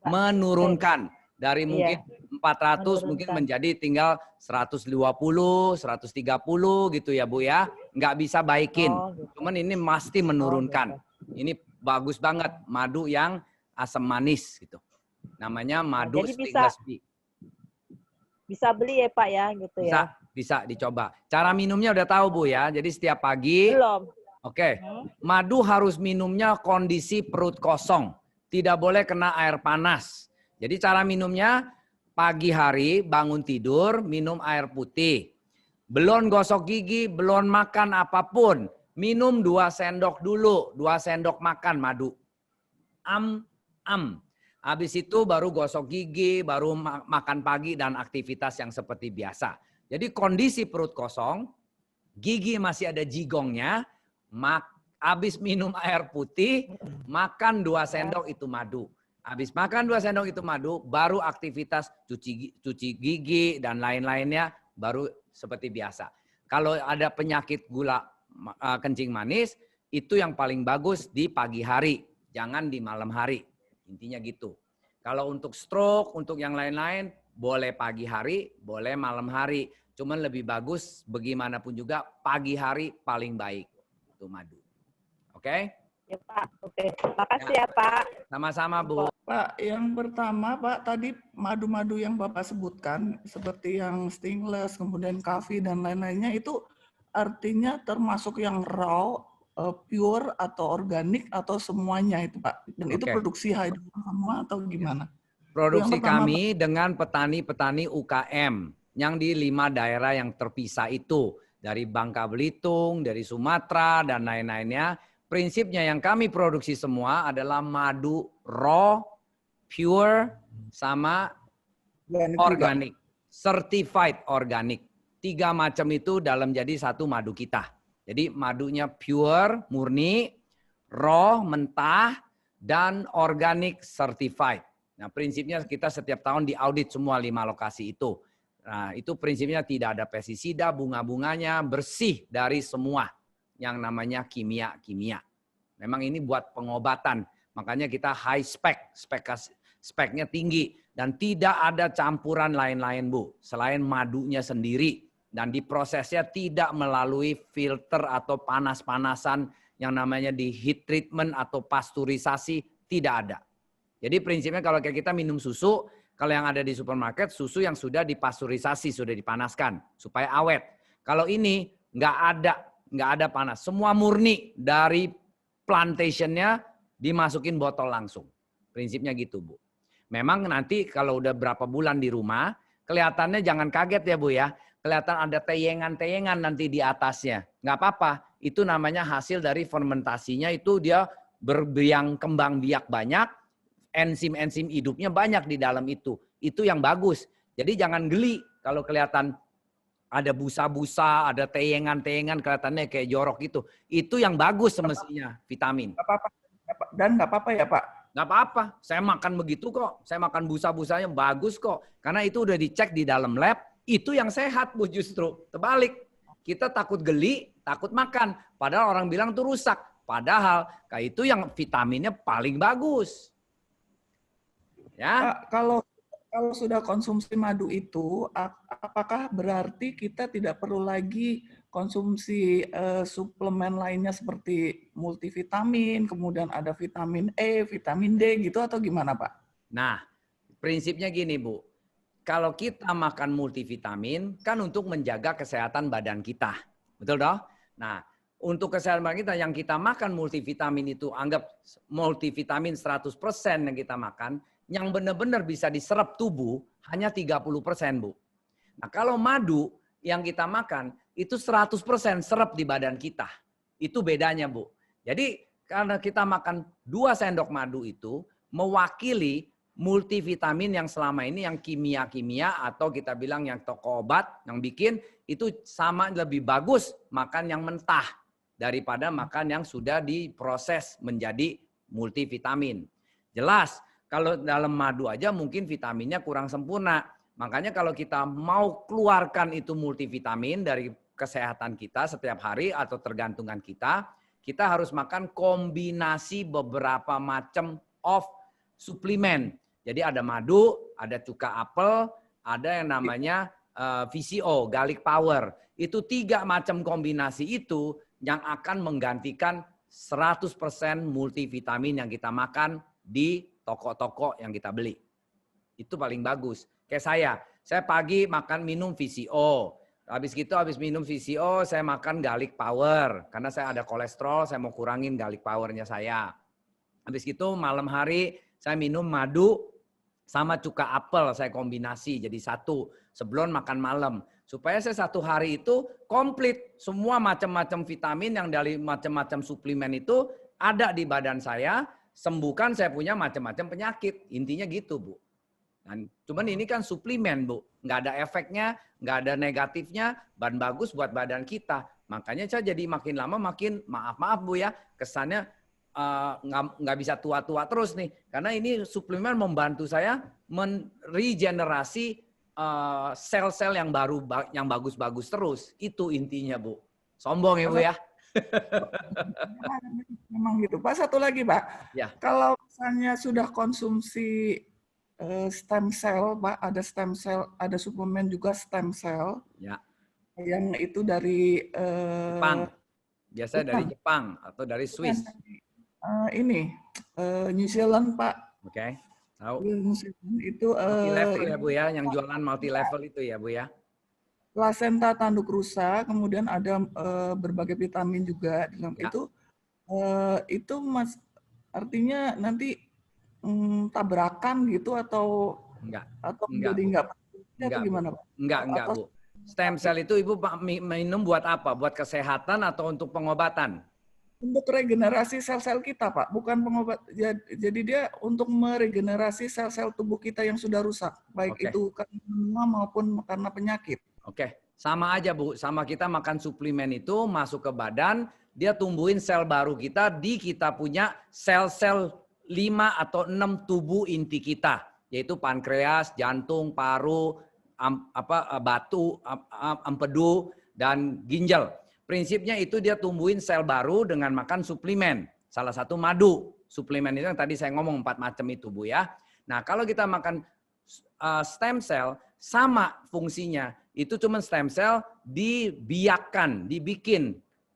Menurunkan dari mungkin 400 mungkin menjadi tinggal 120, 130 gitu ya Bu ya. Nggak bisa baikin, cuman ini pasti menurunkan. Ini bagus banget madu yang asam manis gitu. Namanya madu stainless bee. Bisa beli ya Pak ya gitu ya. Bisa dicoba. Cara minumnya udah tahu Bu ya. Jadi setiap pagi. Belum. Oke. Madu harus minumnya kondisi perut kosong. Tidak boleh kena air panas. Jadi cara minumnya pagi hari bangun tidur minum air putih. Belum gosok gigi, belum makan apapun. Minum 2 sendok dulu, 2 sendok makan madu. Habis itu baru gosok gigi, baru makan pagi dan aktivitas yang seperti biasa. Jadi kondisi perut kosong, gigi masih ada jigongnya, habis minum air putih, makan 2 sendok itu madu. Habis makan 2 sendok itu madu, baru aktivitas cuci gigi dan lain-lainnya baru seperti biasa. Kalau ada penyakit gula kencing manis, itu yang paling bagus di pagi hari, jangan di malam hari. Intinya gitu. Kalau untuk stroke, untuk yang lain-lain, boleh pagi hari, boleh malam hari. Cuman lebih bagus bagaimanapun juga pagi hari paling baik. Itu madu. Oke? Ya Pak, oke. Makasih ya Pak. Sama-sama Bu. Pak, yang pertama Pak, tadi madu-madu yang Bapak sebutkan, seperti yang stainless, kemudian coffee dan lain-lainnya, itu artinya termasuk yang raw, pure atau organik atau semuanya itu Pak? Dan itu produksi hydrogen semua atau gimana? Produksi kami dengan petani-petani UKM yang di 5 daerah yang terpisah itu. Dari Bangka Belitung, dari Sumatera, dan lain-lainnya. Prinsipnya yang kami produksi semua adalah madu raw, pure, sama organik. Certified organik. 3 macam itu dalam jadi satu madu kita. Jadi madunya pure, murni, raw, mentah, dan organik certified. Nah prinsipnya kita setiap tahun diaudit semua 5 lokasi itu. Nah itu prinsipnya tidak ada pestisida, bunga-bunganya bersih dari semua yang namanya kimia-kimia. Memang ini buat pengobatan. Makanya kita high spec, speknya tinggi. Dan tidak ada campuran lain-lain Bu. Selain madunya sendiri. Dan diprosesnya tidak melalui filter atau panas-panasan yang namanya di heat treatment atau pasteurisasi. Tidak ada. Jadi prinsipnya kalau kayak kita minum susu, kalau yang ada di supermarket, susu yang sudah dipasteurisasi, sudah dipanaskan. Supaya awet. Kalau ini nggak ada panas. Semua murni dari plantationnya dimasukin botol langsung. Prinsipnya gitu Bu. Memang nanti kalau udah berapa bulan di rumah, kelihatannya jangan kaget ya Bu ya. Kelihatan ada teyengan-teyengan nanti di atasnya. Nggak apa-apa. Itu namanya hasil dari fermentasinya itu dia kembang biak banyak. Enzim-enzim hidupnya banyak di dalam itu. Itu yang bagus. Jadi jangan geli kalau kelihatan ada busa-busa, ada teyengan-teyengan kelihatannya kayak jorok gitu. Itu yang bagus semestinya vitamin. Nggak apa-apa. Dan nggak apa-apa ya Pak? Nggak apa-apa. Saya makan begitu kok. Saya makan busa-busanya bagus kok. Karena itu udah dicek di dalam lab. Itu yang sehat Bu justru. Terbalik. Kita takut geli, takut makan. Padahal orang bilang itu rusak. Padahal kayak itu yang vitaminnya paling bagus. Ya. Pak, kalau sudah konsumsi madu itu, apakah berarti kita tidak perlu lagi konsumsi suplemen lainnya seperti multivitamin, kemudian ada vitamin E, vitamin D gitu atau gimana Pak? Nah, prinsipnya gini Bu. Kalau kita makan multivitamin kan untuk menjaga kesehatan badan kita. Betul toh? Nah, untuk kesehatan badan kita yang kita makan multivitamin itu anggap multivitamin 100% yang kita makan, yang benar-benar bisa diserap tubuh hanya 30% Bu. Nah kalau madu yang kita makan itu 100% serap di badan kita. Itu bedanya Bu. Jadi karena kita makan 2 sendok madu itu mewakili multivitamin yang selama ini yang kimia-kimia atau kita bilang yang toko obat yang bikin itu sama lebih bagus makan yang mentah daripada makan yang sudah diproses menjadi multivitamin. Jelas. Kalau dalam madu aja mungkin vitaminnya kurang sempurna. Makanya kalau kita mau keluarkan itu multivitamin dari kesehatan kita setiap hari atau tergantungan kita harus makan kombinasi beberapa macam of suplemen. Jadi ada madu, ada cuka apel, ada yang namanya VCO, garlic power. Itu 3 macam kombinasi itu yang akan menggantikan 100% multivitamin yang kita makan di toko-toko yang kita beli. Itu paling bagus. Kayak saya pagi minum VCO. Habis minum VCO, saya makan garlic power. Karena saya ada kolesterol, saya mau kurangin garlic powernya saya. Habis itu malam hari, saya minum madu sama cuka apel, saya kombinasi jadi satu. Sebelum makan malam. Supaya saya 1 hari itu komplit. Semua macam-macam vitamin yang dari macam-macam suplemen itu ada di badan saya. Sembuhkan saya punya macam-macam penyakit. Intinya gitu Bu. Dan cuman ini kan suplemen, Bu. Nggak ada efeknya, nggak ada negatifnya, dan bagus buat badan kita. Makanya saya jadi makin lama makin, maaf Bu ya, kesannya nggak bisa tua-tua terus nih. Karena ini suplemen membantu saya meregenerasi sel-sel yang baru, yang bagus-bagus terus. Itu intinya, Bu. Sombong ya, Bu ya. Memang gitu. Pak, satu lagi, Pak. Ya. Kalau misalnya sudah konsumsi stem cell, Pak, ada stem cell, ada suplemen juga stem cell. Ya. Yang itu dari Jepang. Biasanya dari Jepang atau dari Swiss. New Zealand, Pak. Oke. Tahu. Itu Multi level ya, Bu ya, yang jualan multi level itu ya, Bu ya. Plasenta tanduk rusa, kemudian ada berbagai vitamin juga dalam Ya. itu Mas, artinya nanti tabrakan gitu atau Enggak. jadi enggak atau gimana, Pak? Enggak, Bu. Stem cell itu Ibu minum buat apa? Buat kesehatan atau untuk pengobatan? Untuk regenerasi sel-sel kita, Pak, bukan pengobat. Jadi dia untuk meregenerasi sel-sel tubuh kita yang sudah rusak, baik Oke. itu karena maupun karena penyakit. Oke, sama aja Bu, sama kita makan suplemen itu masuk ke badan, dia tumbuhin sel baru kita, kita punya sel-sel 5 atau 6 tubuh inti kita, yaitu pankreas, jantung, paru, batu, empedu, dan ginjal. Prinsipnya itu dia tumbuhin sel baru dengan makan suplemen. Salah satu madu. Suplemen itu yang tadi saya ngomong 4 macam itu, Bu ya. Nah, kalau kita makan stem cell, sama fungsinya. Itu cuma stem cell dibiakkan,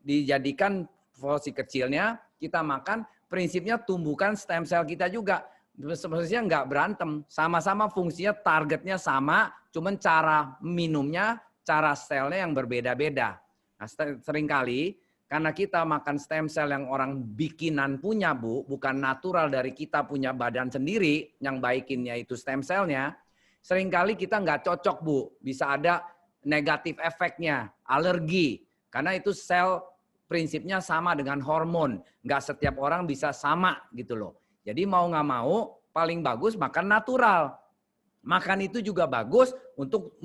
dijadikan porsi kecilnya, kita makan, prinsipnya tumbuhkan stem cell kita juga. Sebenarnya nggak berantem, sama-sama fungsinya, targetnya sama, cuman cara minumnya, cara selnya yang berbeda-beda. Nah, seringkali karena kita makan stem cell yang orang bikinan punya, Bu, bukan natural dari kita punya badan sendiri, yang baikinnya itu stem cellnya, seringkali kita nggak cocok, Bu. Bisa ada negatif efeknya, alergi. Karena itu sel prinsipnya sama dengan hormon. Nggak setiap orang bisa sama gitu loh. Jadi mau nggak mau, paling bagus makan natural. Makan itu juga bagus untuk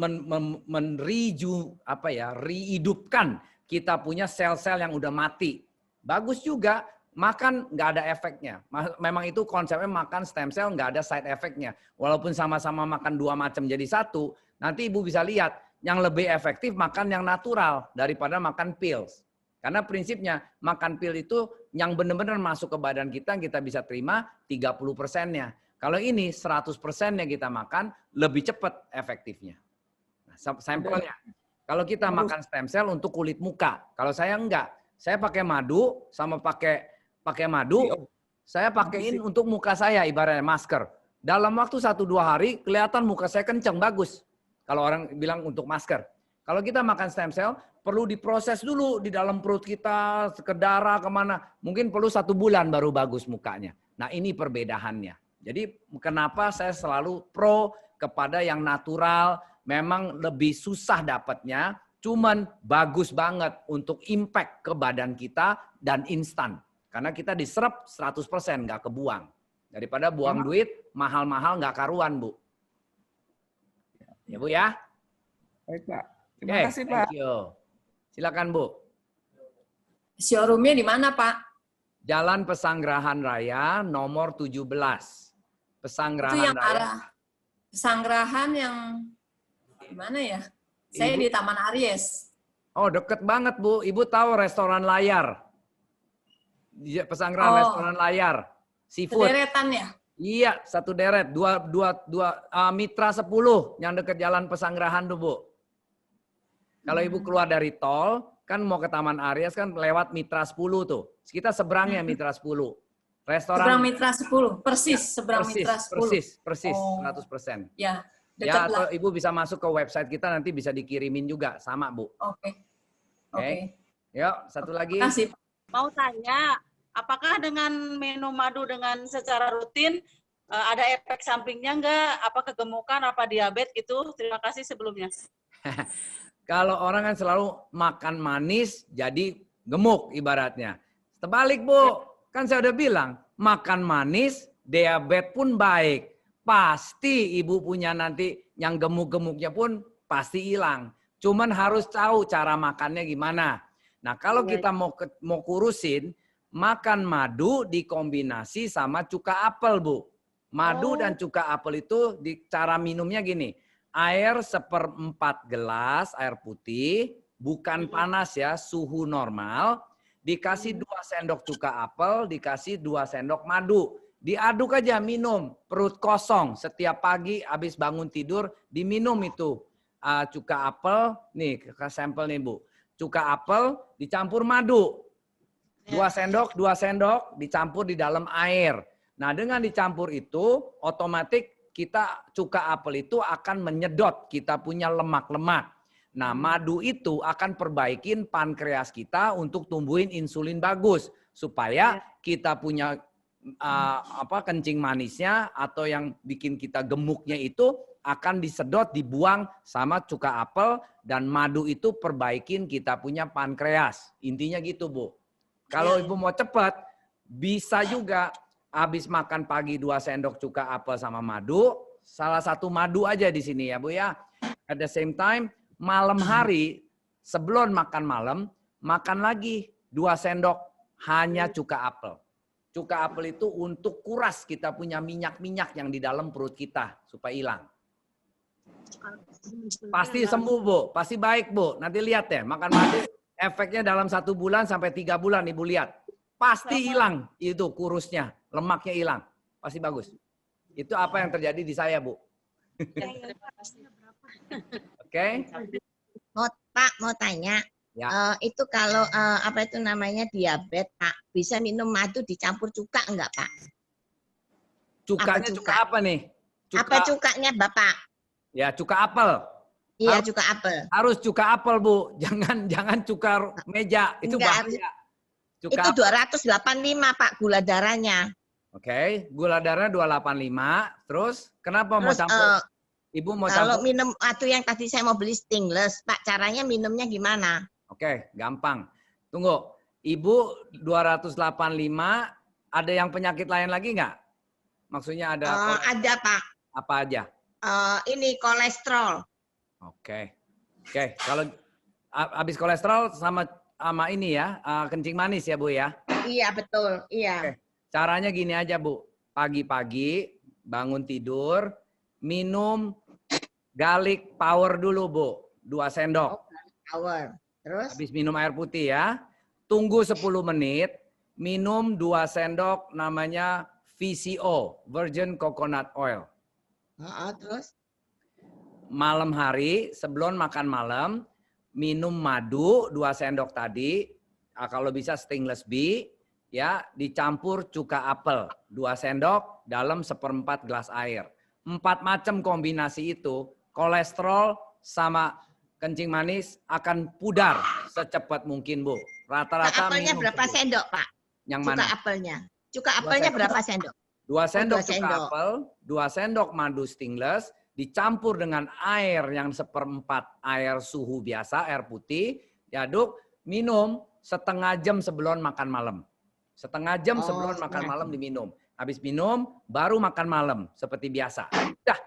rehidupkan kita punya sel-sel yang udah mati. Bagus juga, makan nggak ada efeknya. Memang itu konsepnya makan stem cell nggak ada side effect-nya. Walaupun sama-sama makan 2 macam jadi 1, nanti Ibu bisa lihat yang lebih efektif makan yang natural daripada makan pills. Karena prinsipnya makan pil itu yang benar-benar masuk ke badan kita bisa terima 30%-nya. Kalau ini 100%-nya kita makan, lebih cepat efektifnya. Nah, sampelnya. Kalau kita makan stem cell untuk kulit muka. Kalau saya enggak. Saya pakai madu sama pakai madu, saya pakaiin untuk muka saya ibaratnya masker. Dalam waktu 1-2 hari kelihatan muka saya kencang, bagus. Kalau orang bilang untuk masker. Kalau kita makan stem cell, perlu diproses dulu di dalam perut kita, ke darah, kemana. Mungkin perlu 1 bulan baru bagus mukanya. Nah, ini perbedaannya. Jadi kenapa saya selalu pro kepada yang natural, memang lebih susah dapatnya, cuman bagus banget untuk impact ke badan kita dan instan. Karena kita diserap 100%, nggak kebuang. Daripada buang duit, mahal-mahal nggak karuan, Bu. Ya, Bu ya? Baik, Pak. Terima kasih, Pak. Thank you. Silakan, Bu. Showroomnya di mana, Pak? Jalan Pesanggerahan Raya nomor 17. Pesanggerahan Itu yang Raya. arah Pesanggerahan yang di mana ya? Saya Ibu, di Taman Aries. oh, deket banget, Bu. Ibu tahu restoran layar? Pesanggerahan restoran layar. Seafood. Sederetan ya? Iya, satu deret. Dua Mitra 10 yang deket Jalan Pesanggerahan tuh, Bu. Kalau Ibu keluar dari tol, kan mau ke Taman Aries kan lewat Mitra 10 tuh. Kita seberangnya Mitra 10. Restoran Seberang Mitra 10. Persis, seberang persis, Mitra 10. persis, Oh. 100%. Ya, Ya, dekat atau lah. Ibu bisa masuk ke website kita, nanti bisa dikirimin juga, sama, Bu. Oke. Oke. Yuk, satu lagi. Terima kasih. Mau tanya, apakah dengan minum madu dengan secara rutin ada efek sampingnya enggak? Apa kegemukan, apa diabetes gitu? Terima kasih sebelumnya. Kalau orang kan selalu makan manis jadi gemuk ibaratnya. Terbalik, Bu. Kan saya udah bilang, makan manis, diabetes pun baik. pasti ibu punya nanti yang gemuk-gemuknya pun pasti hilang. Cuman harus tahu cara makannya gimana. Nah, kalau kita mau kurusin, makan madu dikombinasi sama cuka apel, Bu. Madu dan cuka apel itu cara minumnya gini. Air 1/4 gelas air putih, bukan panas ya, suhu normal. Dikasih 2 sendok cuka apel, dikasih 2 sendok madu. Diaduk aja minum, perut kosong. Setiap pagi habis bangun tidur diminum itu. Cuka apel, nih sampel nih Bu. Cuka apel dicampur madu. 2 sendok dicampur di dalam air. Nah, dengan dicampur itu otomatis kita cuka apel itu akan menyedot kita punya lemak-lemak. Nah, madu itu akan perbaikin pankreas kita untuk tumbuhin insulin bagus supaya kita punya kencing manisnya atau yang bikin kita gemuknya itu akan disedot, dibuang sama cuka apel, dan madu itu perbaikin kita punya pankreas. Intinya gitu, Bu. Kalau ibu mau cepat, bisa juga habis makan pagi 2 sendok cuka apel sama madu, salah satu madu aja di sini ya Bu ya. At the same time, malam hari sebelum makan malam, makan lagi 2 sendok hanya cuka apel. Cuka apel itu untuk kuras kita punya minyak-minyak yang di dalam perut kita supaya hilang. Pasti sembuh Bu, pasti baik Bu. Nanti lihat ya, makan madu efeknya dalam 1 bulan sampai 3 bulan Ibu lihat. Pasti hilang itu kurusnya, lemaknya hilang. Pasti bagus. Itu apa yang terjadi di saya Bu. Oke. Pak, mau tanya. Ya. Itu kalau apa itu namanya diabetes, Pak, bisa minum madu dicampur cuka enggak, Pak? Cukanya cuka apa nih? Apa cukanya, Bapak? Ya, cuka apel. Iya, cuka apel. Harus cuka apel, Bu. Jangan cuka meja. Itu bahaya. Cuka itu 285, Pak, gula darahnya. Oke, gula darahnya 285. Terus kenapa mau campur? Ibu mau kalau campur? minum atau yang tadi saya mau beli stainless, Pak, caranya minumnya gimana? Oke, gampang. Tunggu. Ibu 285, ada yang penyakit lain lagi nggak? Maksudnya ada ada, Pak. Apa aja? Ini kolesterol. Oke. Kalau habis kolesterol sama ini ya, kencing manis ya Bu ya? Iya, betul. Iya. Oke. Caranya gini aja Bu. Pagi-pagi bangun tidur, minum garlic power dulu Bu. 2 sendok. Power. Terus? Habis minum air putih ya. Tunggu 10 menit. Minum 2 sendok namanya VCO. Virgin Coconut Oil. Terus? Malam hari sebelum makan malam. Minum madu 2 sendok tadi. Kalau bisa stainless B. Ya, dicampur cuka apel 2 sendok dalam 1/4 gelas air. 4 macam kombinasi itu, kolesterol sama kencing manis akan pudar secepat mungkin, Bu. Rata-rata apelnya berapa sendok, Pak? Yang mana? Cuka apelnya. Cuka apelnya berapa sendok? 2 sendok 2 cuka sendok. apel, 2 sendok madu stainless, dicampur dengan air yang 1/4 air suhu biasa, air putih, diaduk, minum setengah jam sebelum makan malam. Setengah jam sebelum makan malam diminum. Habis minum, baru makan malam seperti biasa. Dah,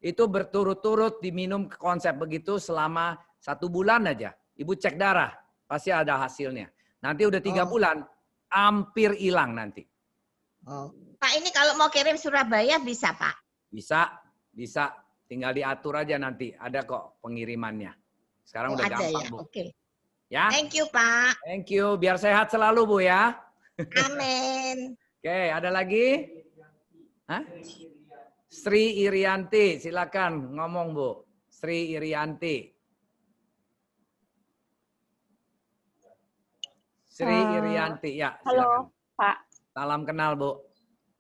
itu berturut-turut diminum konsep begitu selama 1 bulan aja. Ibu cek darah, pasti ada hasilnya. Nanti udah 3 bulan, hampir hilang nanti. Pak, ini kalau mau kirim Surabaya bisa, Pak? Bisa. Tinggal diatur aja nanti. Ada kok pengirimannya. Sekarang udah gampang, ya? Bu. Oke. Ya. Thank you, Pak. Thank you. Biar sehat selalu, Bu ya. Amin. Oke, ada lagi? Hah? Sri Irianti, silakan ngomong Bu. Sri Irianti. Sri Irianti, ya. Silakan. Halo, Pak. Salam kenal Bu.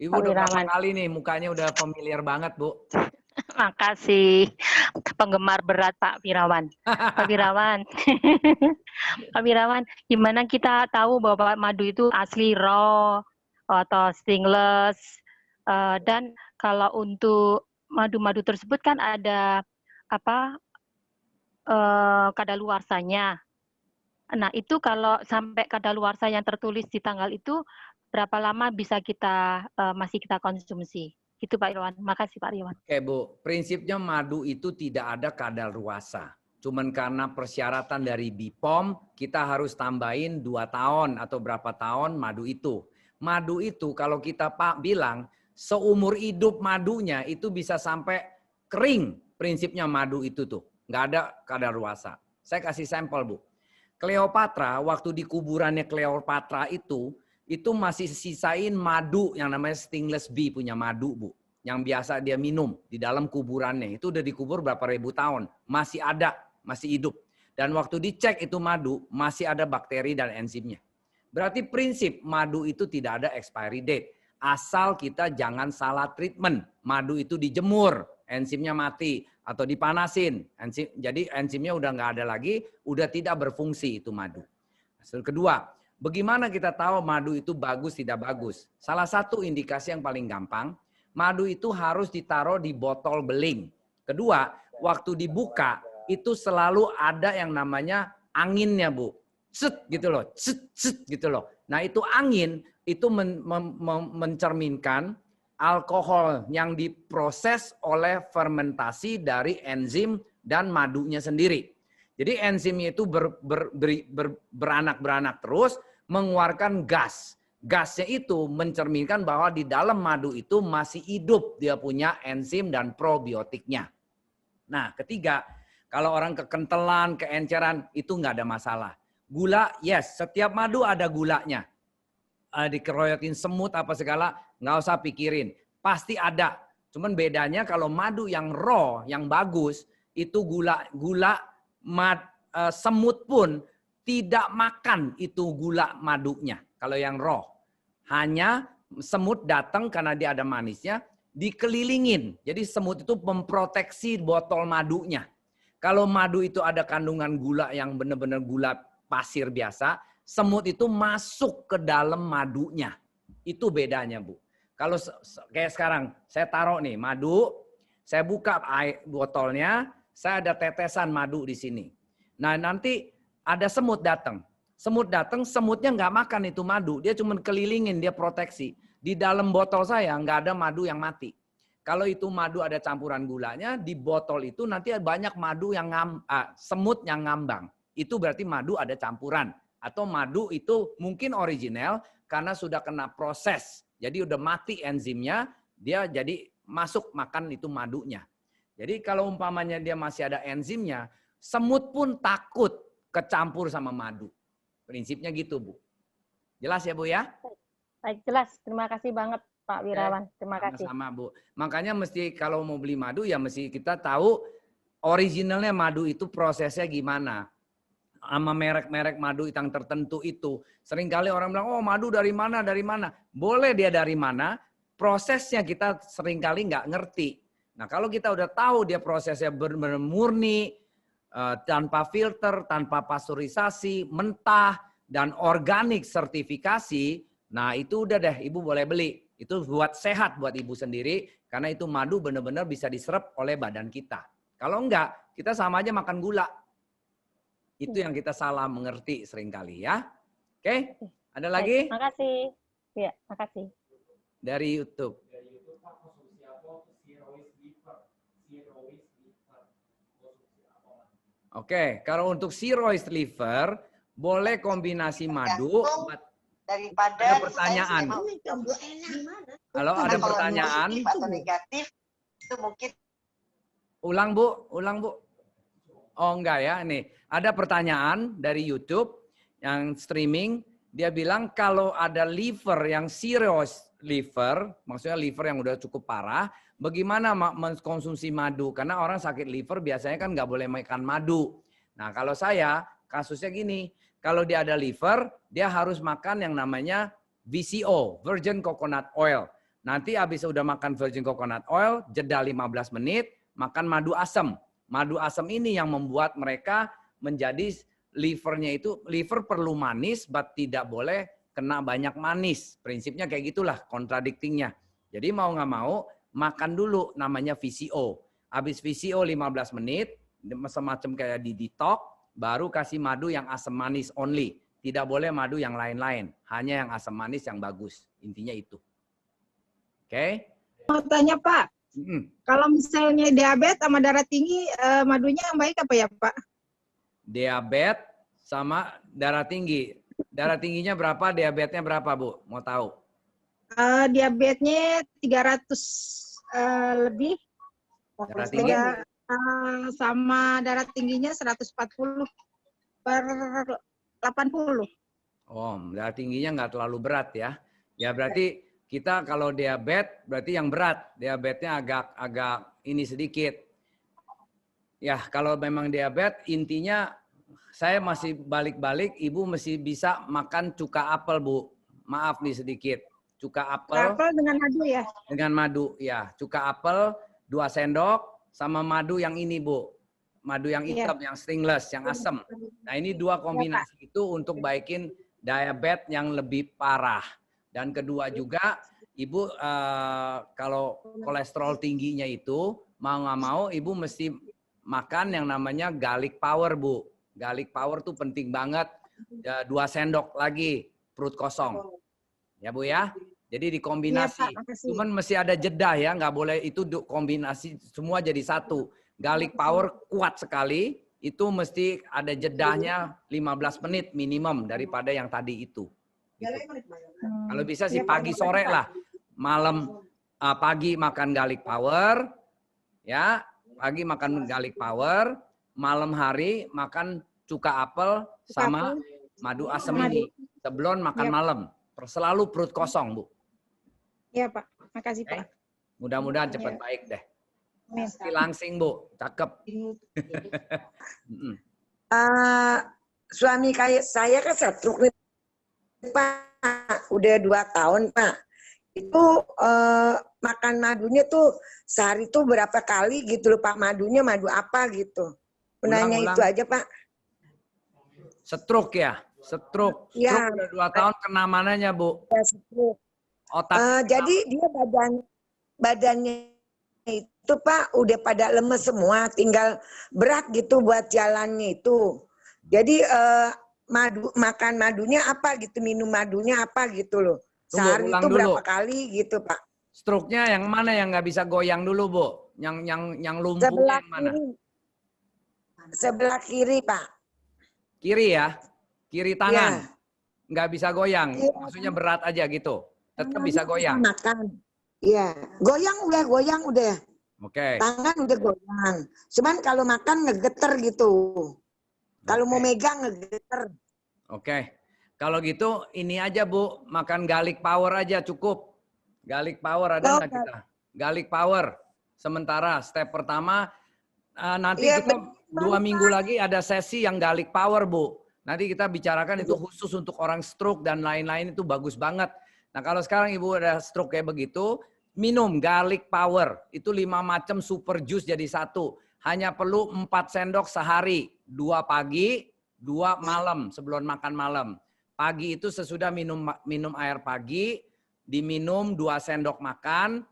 Ibu Pak udah berapa Wirawan. kali nih mukanya udah familiar banget Bu. Makasih. Penggemar berat Pak Wirawan. Pak Wirawan. Pak Wirawan, gimana kita tahu bahwa madu itu asli raw atau stainless? Dan kalau untuk madu-madu tersebut kan ada kadaluarsanya. Nah, itu kalau sampai kadaluarsa yang tertulis di tanggal itu berapa lama bisa kita masih kita konsumsi? Itu Pak Irawan. Makasih Pak Irawan. Oke Bu, prinsipnya madu itu tidak ada kadaluarsa. Cuman karena persyaratan dari BPOM, kita harus tambahin 2 tahun atau berapa tahun madu itu. Madu itu kalau kita bilang seumur hidup madunya itu bisa sampai kering. Prinsipnya madu itu tuh. Nggak ada kadaluarsa. Saya kasih sampel Bu. Cleopatra, waktu di kuburannya Cleopatra itu masih sisain madu yang namanya stainless bee punya madu Bu. Yang biasa dia minum di dalam kuburannya. Itu udah dikubur berapa ribu tahun. Masih ada, masih hidup. Dan waktu dicek itu madu, masih ada bakteri dan enzimnya. Berarti prinsip madu itu tidak ada expiry date. Asal kita jangan salah treatment. Madu itu dijemur, enzimnya mati. Atau dipanasin. Jadi enzimnya udah nggak ada lagi, udah tidak berfungsi itu madu. Kedua, bagaimana kita tahu madu itu bagus tidak bagus? Salah satu indikasi yang paling gampang, madu itu harus ditaruh di botol beling. Kedua, waktu dibuka itu selalu ada yang namanya anginnya Bu. Cet gitu loh, cet gitu loh. Nah itu angin itu mencerminkan alkohol yang diproses oleh fermentasi dari enzim dan madunya sendiri. Jadi enzimnya itu beranak-beranak terus mengeluarkan gas. Gasnya itu mencerminkan bahwa di dalam madu itu masih hidup, dia punya enzim dan probiotiknya. Nah, ketiga, kalau orang kekentelan, keenceran, itu nggak ada masalah. Gula, yes, setiap madu ada gulanya. Dikeroyokin semut apa segala, nggak usah pikirin. Pasti ada. Cuman bedanya kalau madu yang raw, yang bagus, itu semut pun tidak makan itu gula madunya. Kalau yang raw. Hanya semut datang karena dia ada manisnya, dikelilingin. Jadi semut itu memproteksi botol madunya. Kalau madu itu ada kandungan gula yang benar-benar gula pasir biasa, semut itu masuk ke dalam madunya. Itu bedanya Bu. Kalau kayak sekarang, saya taruh nih madu, saya buka botolnya, saya ada tetesan madu di sini. Nah nanti ada semut datang. Semut datang, semutnya nggak makan itu madu. Dia cuma kelilingin, dia proteksi. Di dalam botol saya nggak ada madu yang mati. Kalau itu madu ada campuran gulanya, di botol itu nanti banyak madu yang semut yang ngambang. Itu berarti madu ada campuran. Atau madu itu mungkin original karena sudah kena proses. Jadi udah mati enzimnya, dia jadi masuk makan itu madunya. Jadi kalau umpamanya dia masih ada enzimnya, semut pun takut kecampur sama madu. Prinsipnya gitu Bu. Jelas ya Bu ya? Baik, jelas. Terima kasih banget Pak Wirawan. Terima kasih. Sama-sama Bu. Makanya mesti kalau mau beli madu ya mesti kita tahu originalnya madu itu prosesnya gimana. Sama merek-merek madu yang tertentu itu. Seringkali orang bilang, oh madu dari mana, dari mana. Boleh dia dari mana, prosesnya kita seringkali nggak ngerti. Nah kalau kita udah tahu dia prosesnya benar-benar murni, tanpa filter, tanpa pasteurisasi, mentah, dan organik sertifikasi, nah itu udah deh Ibu boleh beli. Itu buat sehat buat Ibu sendiri, karena itu madu benar-benar bisa diserap oleh badan kita. Kalau enggak, kita sama aja makan gula. Itu yang kita salah mengerti seringkali ya. Oke, ada lagi? Baik, makasih. Ya, makasih. Dari YouTube. Oke, kalau untuk cirrhosis liver, boleh kombinasi madu. Daripada ada pertanyaan. Halo, ada pertanyaan. Atau negatif, itu mungkin. Ulang Bu. Oh enggak ya, nih. Ada pertanyaan dari YouTube yang streaming. Dia bilang kalau ada liver yang cirrhosis liver, maksudnya liver yang udah cukup parah, bagaimana mengkonsumsi madu? Karena orang sakit liver biasanya kan nggak boleh makan madu. Nah kalau saya kasusnya gini, kalau dia ada liver, dia harus makan yang namanya VCO, Virgin Coconut Oil. Nanti habis udah makan Virgin Coconut Oil, jeda 15 menit, makan madu asam. Madu asam ini yang membuat mereka menjadi livernya itu, liver perlu manis, but tidak boleh kena banyak manis. Prinsipnya kayak gitulah, contradicting-nya. Jadi mau nggak mau, makan dulu namanya VCO. Habis VCO 15 menit, semacam kayak di detox, baru kasih madu yang asam manis only. Tidak boleh madu yang lain-lain. Hanya yang asam manis yang bagus. Intinya itu. Oke? mau tanya Pak, kalau misalnya diabetes sama darah tinggi, madunya yang baik apa ya Pak? Diabetes sama darah tinggi. Darah tingginya berapa, diabetesnya berapa, Bu? Mau tahu? Diabetesnya 300 lebih. Darah tinggi? Sama darah tingginya 140/80. Oh, darah tingginya nggak terlalu berat ya. Ya berarti kita kalau diabetes berarti yang berat. Diabetesnya agak ini sedikit. Ya kalau memang diabetes intinya saya masih balik-balik, Ibu mesti bisa makan cuka apel, Bu. Maaf nih sedikit. Cuka apel. Apel dengan madu ya? Dengan madu, ya. Cuka apel 2 sendok sama madu yang ini, Bu. Madu yang hitam, yang stainless, yang asam. Nah ini 2 kombinasi itu untuk baikin diabetes yang lebih parah. Dan kedua juga, Ibu kalau kolesterol tingginya itu, mau nggak mau Ibu mesti makan yang namanya garlic power, Bu. Garlic power tuh penting banget. 2 sendok lagi, perut kosong. Ya Bu ya. Jadi dikombinasi. Ya, Pak, cuman mesti ada jeda ya, nggak boleh itu kombinasi semua jadi satu. Garlic power kuat sekali, itu mesti ada jedahnya 15 menit minimum daripada yang tadi itu. Gitu. Kalau bisa sih pagi sore lah. Malam pagi makan garlic power, ya. Pagi makan garlic power, malam hari makan cuka apel sama madu asam ini. Sebelum makan malam. Selalu perut kosong, Bu. Iya, Pak. Makasih, Pak. Mudah-mudahan cepat baik deh. Langsing, Bu. Cakep. Suami saya kan stroke nih, Pak. Udah 2 tahun, Pak. Itu makan madunya tuh sehari tuh berapa kali gitu loh, Pak. Madunya madu apa gitu. Menanya itu aja, Pak. Stroke ya? Stroke. Ya. Stroke udah 2 tahun, kena mananya, Bu? Ya, stroke. Otak. Jadi dia badannya itu Pak udah pada lemes semua, tinggal berat gitu buat jalannya itu. Jadi makan madunya apa gitu, minum madunya apa gitu loh. Sehari itu berapa kali gitu Pak? Stroke-nya yang mana yang nggak bisa goyang dulu, Bu? Yang lumpuh sebelah yang mana? Kiri. Sebelah kiri, Pak. Kiri ya? Kiri tangan? Ya. Nggak bisa goyang? Ya. Maksudnya berat aja gitu? Tetap bisa goyang? Makan. Iya. Goyang udah. Oke. Tangan udah goyang. Cuman kalau makan ngegeter gitu. Kalau mau megang ngegeter. Oke. Kalau gitu ini aja Bu, makan garlic power aja cukup. Garlic power ada nggak kita? Garlic power. Sementara step pertama nanti kita 2 minggu lagi ada sesi yang garlic power, Bu. Nanti kita bicarakan itu khusus untuk orang stroke dan lain-lain, itu bagus banget. Nah kalau sekarang Ibu ada stroke kayak begitu, minum garlic power. Itu 5 macam super juice jadi 1. Hanya perlu 4 sendok sehari. 2 pagi, 2 malam sebelum makan malam. Pagi itu sesudah minum air pagi, diminum 2 sendok makan,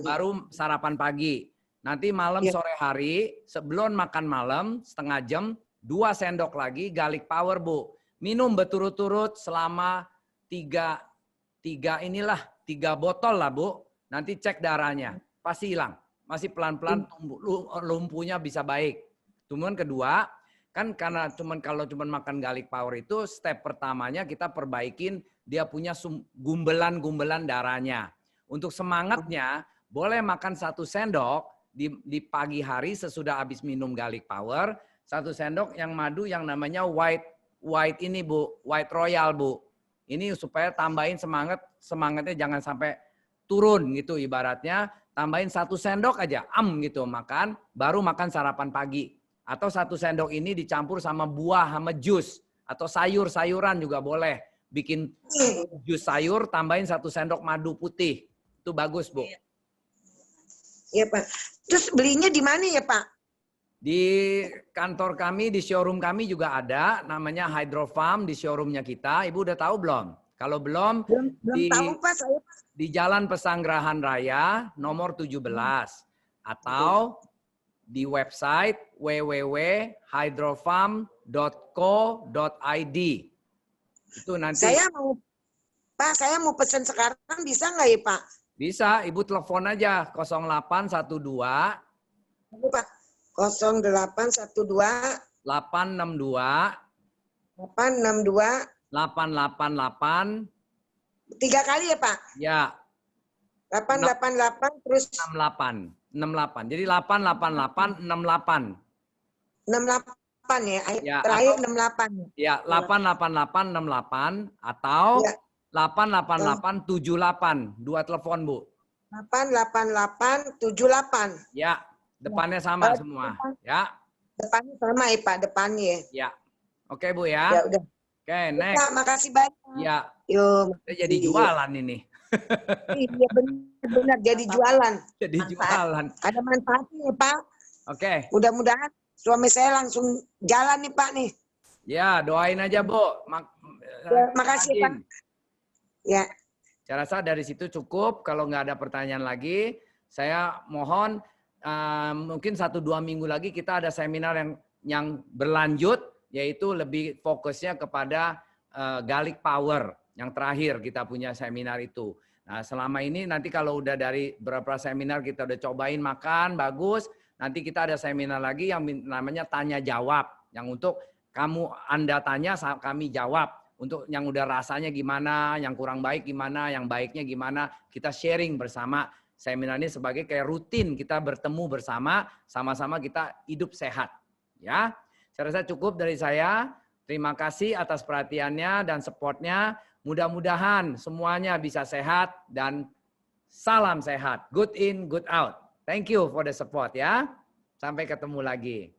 baru sarapan pagi. Nanti malam sore hari, sebelum makan malam, setengah jam, 2 sendok lagi garlic power, Bu. Minum berturut-turut selama 3 botol lah, Bu. Nanti cek darahnya. Pasti hilang. Masih pelan-pelan lumpuhnya bisa baik. Kemudian kedua, kan karena kalau makan garlic power itu step pertamanya kita perbaikin dia punya gumbelan-gumbelan darahnya. Untuk semangatnya, boleh makan 1 sendok di pagi hari sesudah habis minum garlic power, 1 sendok yang madu yang namanya white ini, Bu, white royal, Bu. Ini supaya tambahin semangatnya jangan sampai turun gitu ibaratnya. Tambahin 1 sendok aja, gitu makan, baru makan sarapan pagi. Atau 1 sendok ini dicampur sama buah, sama jus. Atau sayur-sayuran juga boleh. Bikin jus sayur, tambahin 1 sendok madu putih. Itu bagus, Bu. Iya, Pak. Terus belinya di mana ya, Pak? Di kantor kami, di showroom kami juga ada, namanya Hydrofarm di showroomnya kita. Ibu udah tahu belum? Kalau belum tahu, Pak, saya. Di Jalan Pesanggerahan Raya nomor 17 atau di website www.hydrofarm.co.id. Itu nanti. Saya mau pesan sekarang bisa nggak ya, Pak? Bisa, Ibu telepon aja 0812 Pak. 0812 862 862 888 3 kali ya Pak? ya 888 terus 68. Jadi 888 68. 68 ya, Ya, terakhir atau- 68. Ya, 888 68 atau Ya. 888 78. Dua telepon, Bu. 888 78. Ya, depannya sama semua. Ya. Depannya sama ya Pak, depannya. Ya. Oke, Bu Ya ya. udah. Oke, next. Pak, makasih banyak. Ya, Yuk. kita jadi jualan ini. Iya benar jadi jualan. Jadi jualan. Ada manfaatnya Pak. Oke. Mudah-mudahan suami saya langsung jalan nih Pak nih. Ya, doain aja, Bu. Ya, makasih Pak. Ya. Saya rasa dari situ cukup. Kalau nggak ada pertanyaan lagi, saya mohon mungkin 1-2 minggu lagi kita ada seminar yang berlanjut, yaitu lebih fokusnya kepada Garlic Power. Yang terakhir kita punya seminar itu. Nah, selama ini nanti kalau udah dari beberapa seminar kita udah cobain makan, bagus. Nanti kita ada seminar lagi yang namanya tanya jawab. Yang untuk Anda tanya, kami jawab. Untuk yang udah rasanya gimana, yang kurang baik gimana, yang baiknya gimana, kita sharing bersama. Seminar ini sebagai kayak rutin kita bertemu bersama, sama-sama kita hidup sehat. Ya, saya rasa cukup dari saya. Terima kasih atas perhatiannya dan supportnya. Mudah-mudahan semuanya bisa sehat dan salam sehat. Good in, good out. Thank you for the support ya. Sampai ketemu lagi.